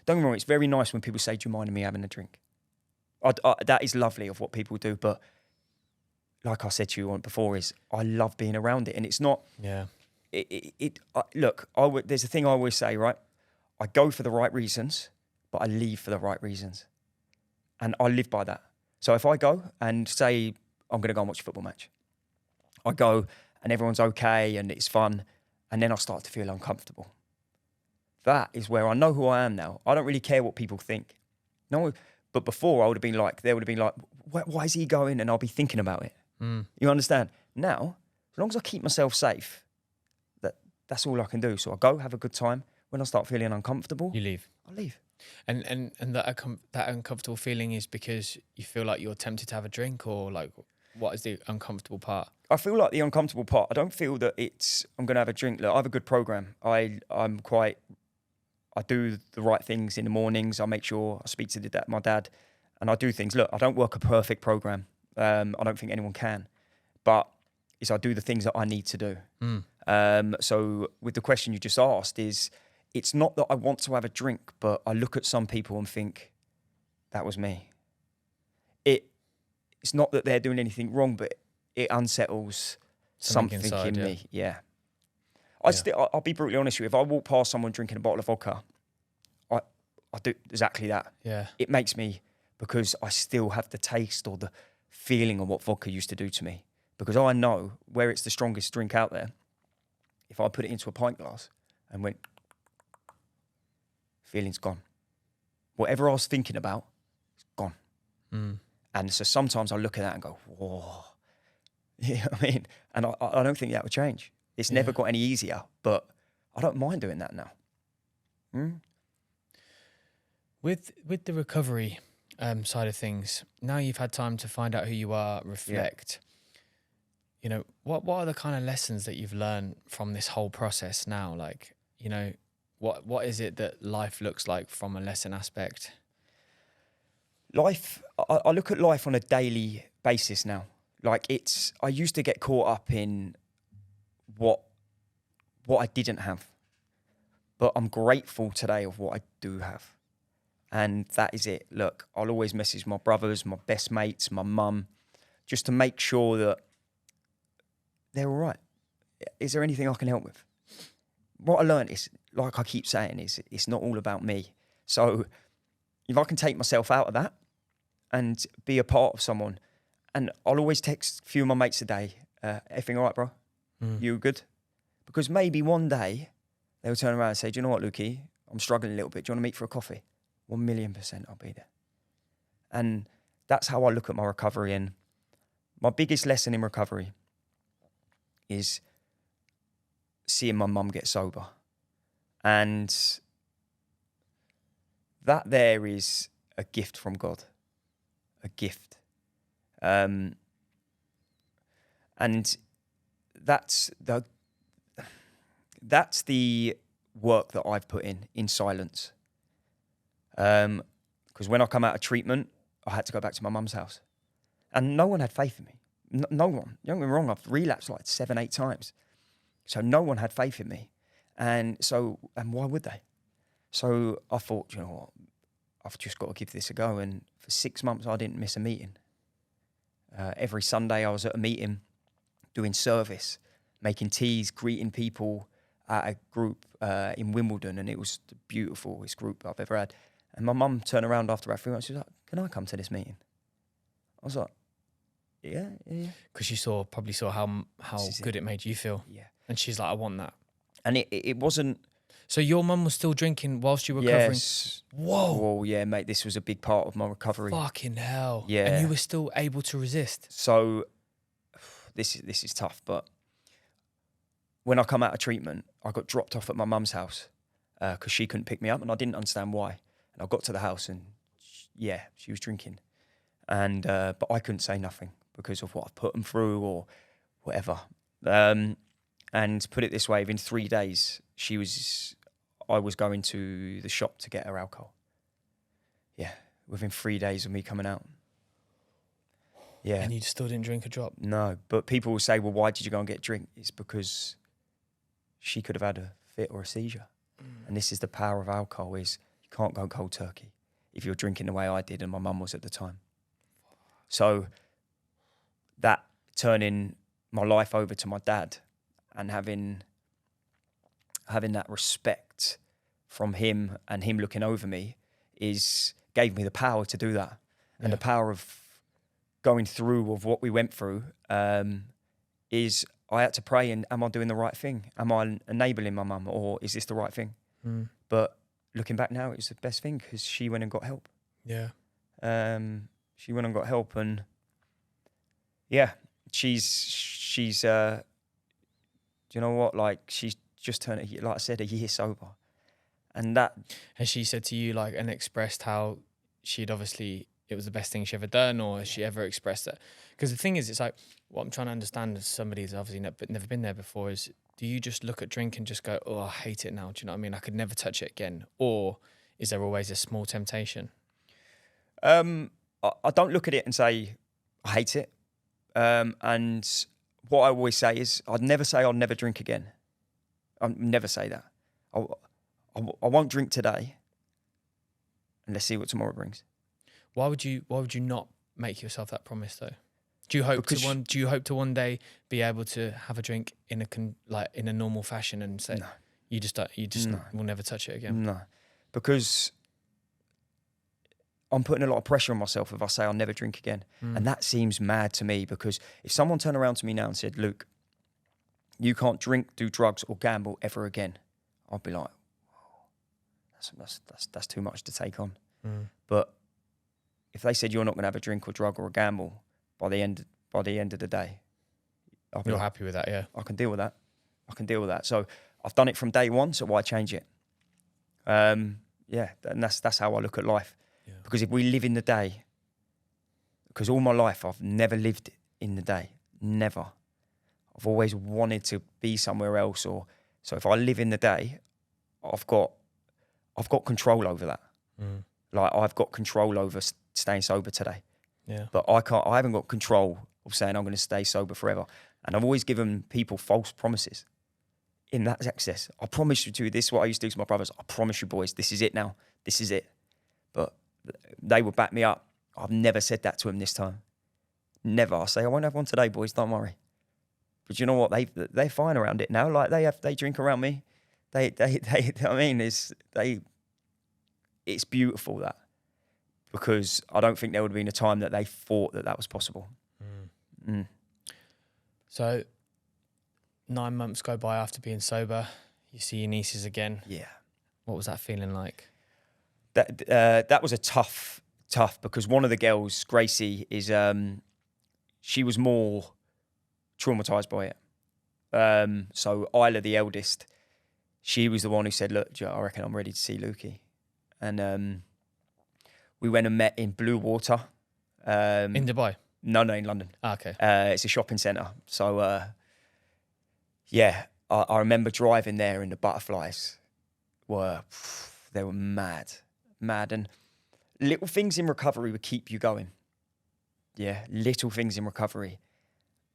don't get me wrong, it's very nice when people say, do you mind me having a drink? That is lovely of what people do, but like I said to you before, is I love being around it. And it's not, look, there's a thing I always say, right? I go for the right reasons, but I leave for the right reasons. And I live by that. So if I go and say, I'm going to go and watch a football match, I go and everyone's okay and it's fun, and then I start to feel uncomfortable. That is where I know who I am now. I don't really care what people think. No, but before they would have been like, why is he going? And I'll be thinking about it. You understand? Now, as long as I keep myself safe, that's all I can do. So I go, have a good time. When I start feeling uncomfortable, You leave. I leave. And that uncomfortable feeling is because you feel like you're tempted to have a drink, or like, what is the uncomfortable part? I feel like the uncomfortable part, I don't feel that I'm going to have a drink. Look, I have a good program. I do the right things in the mornings. I make sure I speak to my dad, and I do things. Look, I don't work a perfect program. I don't think anyone can, but I do the things that I need to do. So with the question you just asked, it's not that I want to have a drink, but I look at some people and think, that was me. It's not that they're doing anything wrong, but it unsettles something inside, in me. Yeah. I'll be brutally honest with you. If I walk past someone drinking a bottle of vodka, I do exactly that. Yeah. It makes me, because I still have the taste or the feeling of what vodka used to do to me. Because I know where it's the strongest drink out there. If I put it into a pint glass and went, feeling's gone. Whatever I was thinking about, it's gone. And so sometimes I look at that and go, whoa. You know what I mean? And I don't think that would change. It's never got any easier, but I don't mind doing that now. With the recovery side of things, now you've had time to find out who you are, reflect. You know, what are the kind of lessons that you've learned from this whole process now? Like, you know, what is it that life looks like from a lesson aspect? Life, I look at life on a daily basis now. Like I used to get caught up in what I didn't have, but I'm grateful today of what I do have. And that is it. Look, I'll always message my brothers, my best mates, my mum, just to make sure that they're all right. Is there anything I can help with? What I learned is, like I keep saying, it's not all about me. So if I can take myself out of that and be a part of someone, and I'll always text a few of my mates a day, everything all right, bro? You good? Because maybe one day they'll turn around and say, do you know what, Lukey? I'm struggling a little bit. Do you want to meet for a coffee? 1,000,000% I'll be there. And that's how I look at my recovery. And my biggest lesson in recovery is seeing my mum get sober. And that there is a gift from God. A gift. And that's the work that I've put in silence. Because when I come out of treatment, I had to go back to my mum's house. And no one had faith in me. No one. Don't get me wrong, I've relapsed like 7-8 times. So no one had faith in me. And why would they? So I thought, you know what, I've just got to give this a go. And for 6 months, I didn't miss a meeting. Every Sunday, I was at a meeting doing service, making teas, greeting people at a group in Wimbledon. And it was the beautifulest group I've ever had. And my mum turned around after about 3 months. She was like, "Can I come to this meeting?" I was like, "Yeah." Because she probably saw how good it made you feel. Yeah. And she's like, "I want that." And it wasn't. So your mum was still drinking whilst you were recovering? Yes. Whoa. Well, yeah, mate, this was a big part of my recovery. Fucking hell. Yeah. And you were still able to resist. So this is tough, but when I come out of treatment, I got dropped off at my mum's house because she couldn't pick me up, and I didn't understand why. And I got to the house, and she was drinking, and but I couldn't say nothing because of what I've put them through or whatever. And to put it this way, within 3 days, I was going to the shop to get her alcohol. Yeah, within 3 days of me coming out. Yeah. And you still didn't drink a drop? No, but people will say, "Well, why did you go and get a drink?" It's because she could have had a fit or a seizure. And this is the power of alcohol, is you can't go cold turkey if you're drinking the way I did and my mum was at the time. So that turning my life over to my dad and having that respect from him and him looking over me gave me the power to do that. Yeah. And the power of going through of what we went through is I had to pray, and am I doing the right thing? Am I enabling my mum, or is this the right thing? But looking back now, it was the best thing because she went and got help. Yeah. She went and got help, and yeah, she's do you know what? Like, she's just turned, like I said, a year sober. And that... Has she said to you, like, and expressed how it was the best thing she ever done, or has she ever expressed that? Because the thing is, it's like, what I'm trying to understand as somebody who's obviously never been there before is, do you just look at drink and just go, "Oh, I hate it now." Do you know what I mean? I could never touch it again. Or is there always a small temptation? I don't look at it and say, "I hate it." And what I always say is, I'd never say I'll never drink again. I'll never say that. I won't drink today, and let's see what tomorrow brings. Why would you not make yourself that promise though? Do you hope to one day be able to have a drink in a normal fashion and say, no, you just will never touch it again? No, because I'm putting a lot of pressure on myself if I say I'll never drink again. And that seems mad to me, because if someone turned around to me now and said, "Luke, you can't drink, do drugs or gamble ever again," I'd be like, "Whoa, that's too much to take on." But if they said you're not going to have a drink or drug or a gamble by the end of the day, you're happy with that, yeah? I can deal with that. So I've done it from day one, so why change it? And that's how I look at life. Yeah. Because if we live in the day, because all my life I've never lived in the day, never. I've always wanted to be somewhere else, so if I live in the day, I've got control over that. Like, I've got control over staying sober today. Yeah. But I haven't got control of saying I'm going to stay sober forever. And I've always given people false promises in that access. I promise you this is what I used to do to my brothers. I promise you, boys, this is it now. This is it. But they would back me up. I've never said that to them this time. Never. I say, "I won't have one today, boys, don't worry." But you know what? They're fine around it now. Like, they drink around me. It's beautiful, that, because I don't think there would have been a time that they thought that was possible. So 9 months go by after being sober. You see your nieces again. Yeah. What was that feeling like? That was a tough, because one of the girls, Gracie, she was more traumatized by it. So Isla, the eldest, she was the one who said, "Look, I reckon I'm ready to see Lukey." And we went and met in Blue Water. In Dubai? No, in London. Okay. It's a shopping centre. So yeah, I remember driving there and the butterflies they were mad. And little things in recovery would keep you going. Yeah, little things in recovery.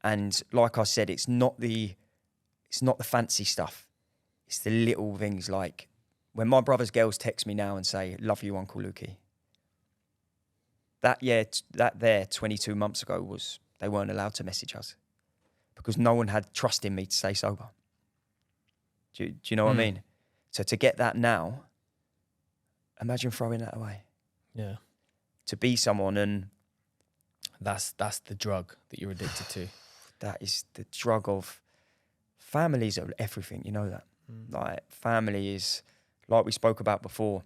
And like I said, it's not the fancy stuff. It's the little things like when my brother's girls text me now and say, "Love you, Uncle Lukey." That 22 months ago they weren't allowed to message us because no one had trust in me to stay sober. Do you know what I mean? So to get that now, imagine throwing that away. Yeah. To be someone, and That's the drug that you're addicted to. that is the drug of families are everything. You know that. Like family is, like we spoke about before,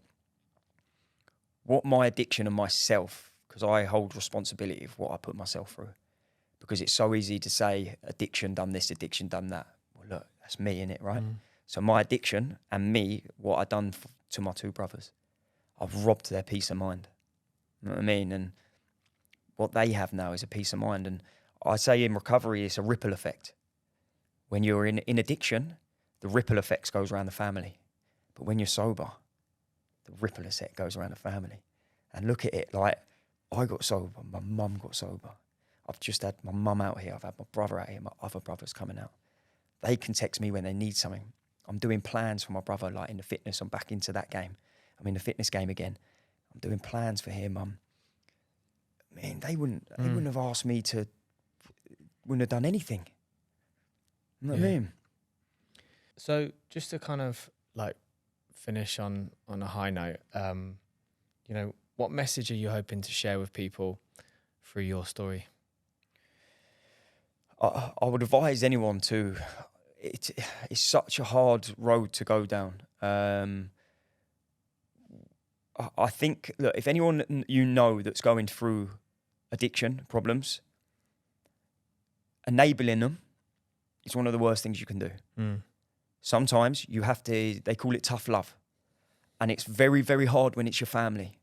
what my addiction and myself, because I hold responsibility of what I put myself through. Because it's so easy to say addiction done this, addiction done that. Well, look, that's me, innit, right? So my addiction and me, what I done to my two brothers, I've robbed their peace of mind. You know what I mean? And what they have now is a peace of mind. And I say in recovery, it's a ripple effect. When you're in addiction, the ripple effect goes around the family. But when you're sober, the ripple effect goes around the family. And look at it, like I got sober, my mum got sober. I've just had my mum out here, I've had my brother out here, my other brother's coming out. They can text me when they need something. I'm doing plans for my brother, like in the fitness, I'm back into that game. I'm in the fitness game again. I'm doing plans for him. Man, they wouldn't have asked me to, wouldn't have done anything. You know what I mean? So just to kind of like finish on a high note, you know, what message are you hoping to share with people through your story? I would advise anyone to, it's such a hard road to go down. I think, look, if anyone you know that's going through addiction problems, enabling them is one of the worst things you can do. Sometimes you have to, they call it tough love. And it's very, very hard when it's your family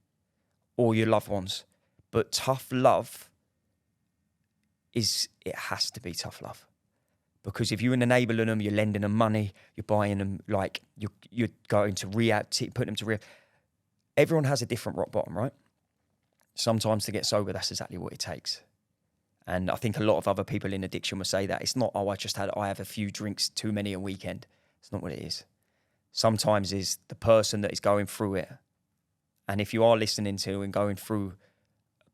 or your loved ones. But tough love it has to be tough love. Because if you're enabling them, you're lending them money, you're buying them, like you're going to rehab, putting them to rehab. Everyone has a different rock bottom, right? Sometimes to get sober, that's exactly what it takes. And I think a lot of other people in addiction will say that. It's not, I have a few drinks too many a weekend. It's not what it is. Sometimes it's the person that is going through it. And if you are listening to and going through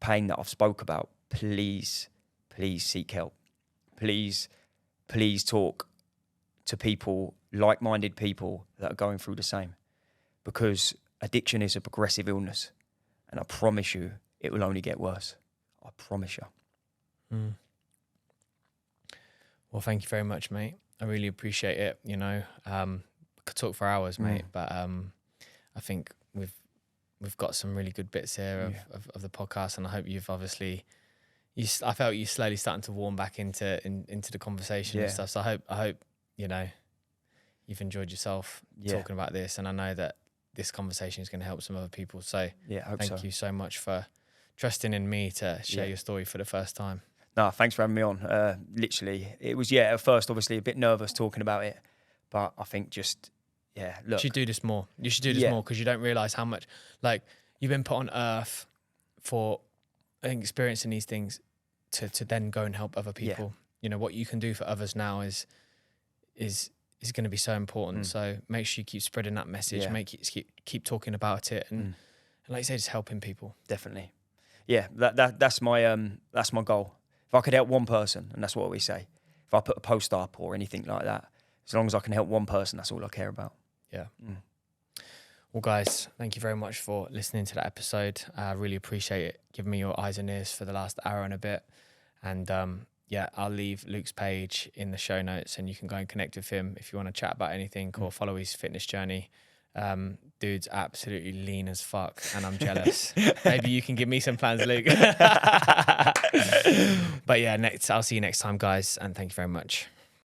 pain that I've spoke about, please seek help. Please talk to people, like-minded people that are going through the same. Because addiction is a progressive illness. And I promise you, it will only get worse. I promise you. Well, thank you very much, mate. I really appreciate it. You know, I could talk for hours, mate, but I think we've got some really good bits here of the podcast, and I hope you've obviously, I felt you slowly starting to warm back into the conversation and stuff. So I hope you know you've enjoyed yourself talking about this, and I know that this conversation is going to help some other people. So thank you so much for trusting in me to share your story for the first time. No, thanks for having me on. Literally, it was, at first, obviously, a bit nervous talking about it. But I think just, look. You should do this more. You should do this more because you don't realise how much, like, you've been put on earth for experiencing these things to then go and help other people. Yeah. You know, what you can do for others now is going to be so important. So make sure you keep spreading that message. Keep talking about it. And like you say, just helping people. Definitely. Yeah, that's my goal. If I could help one person, and that's what we say, if I put a post up or anything like that, as long as I can help one person, that's all I care about. Yeah. Well, guys, thank you very much for listening to that episode. I really appreciate it. Giving me your eyes and ears for the last hour and a bit. And I'll leave Luke's page in the show notes, and you can go and connect with him if you want to chat about anything or follow his fitness journey. Dude's absolutely lean as fuck, and I'm jealous. Maybe you can give me some plans, Luke. But I'll see you next time, guys, and thank you very much.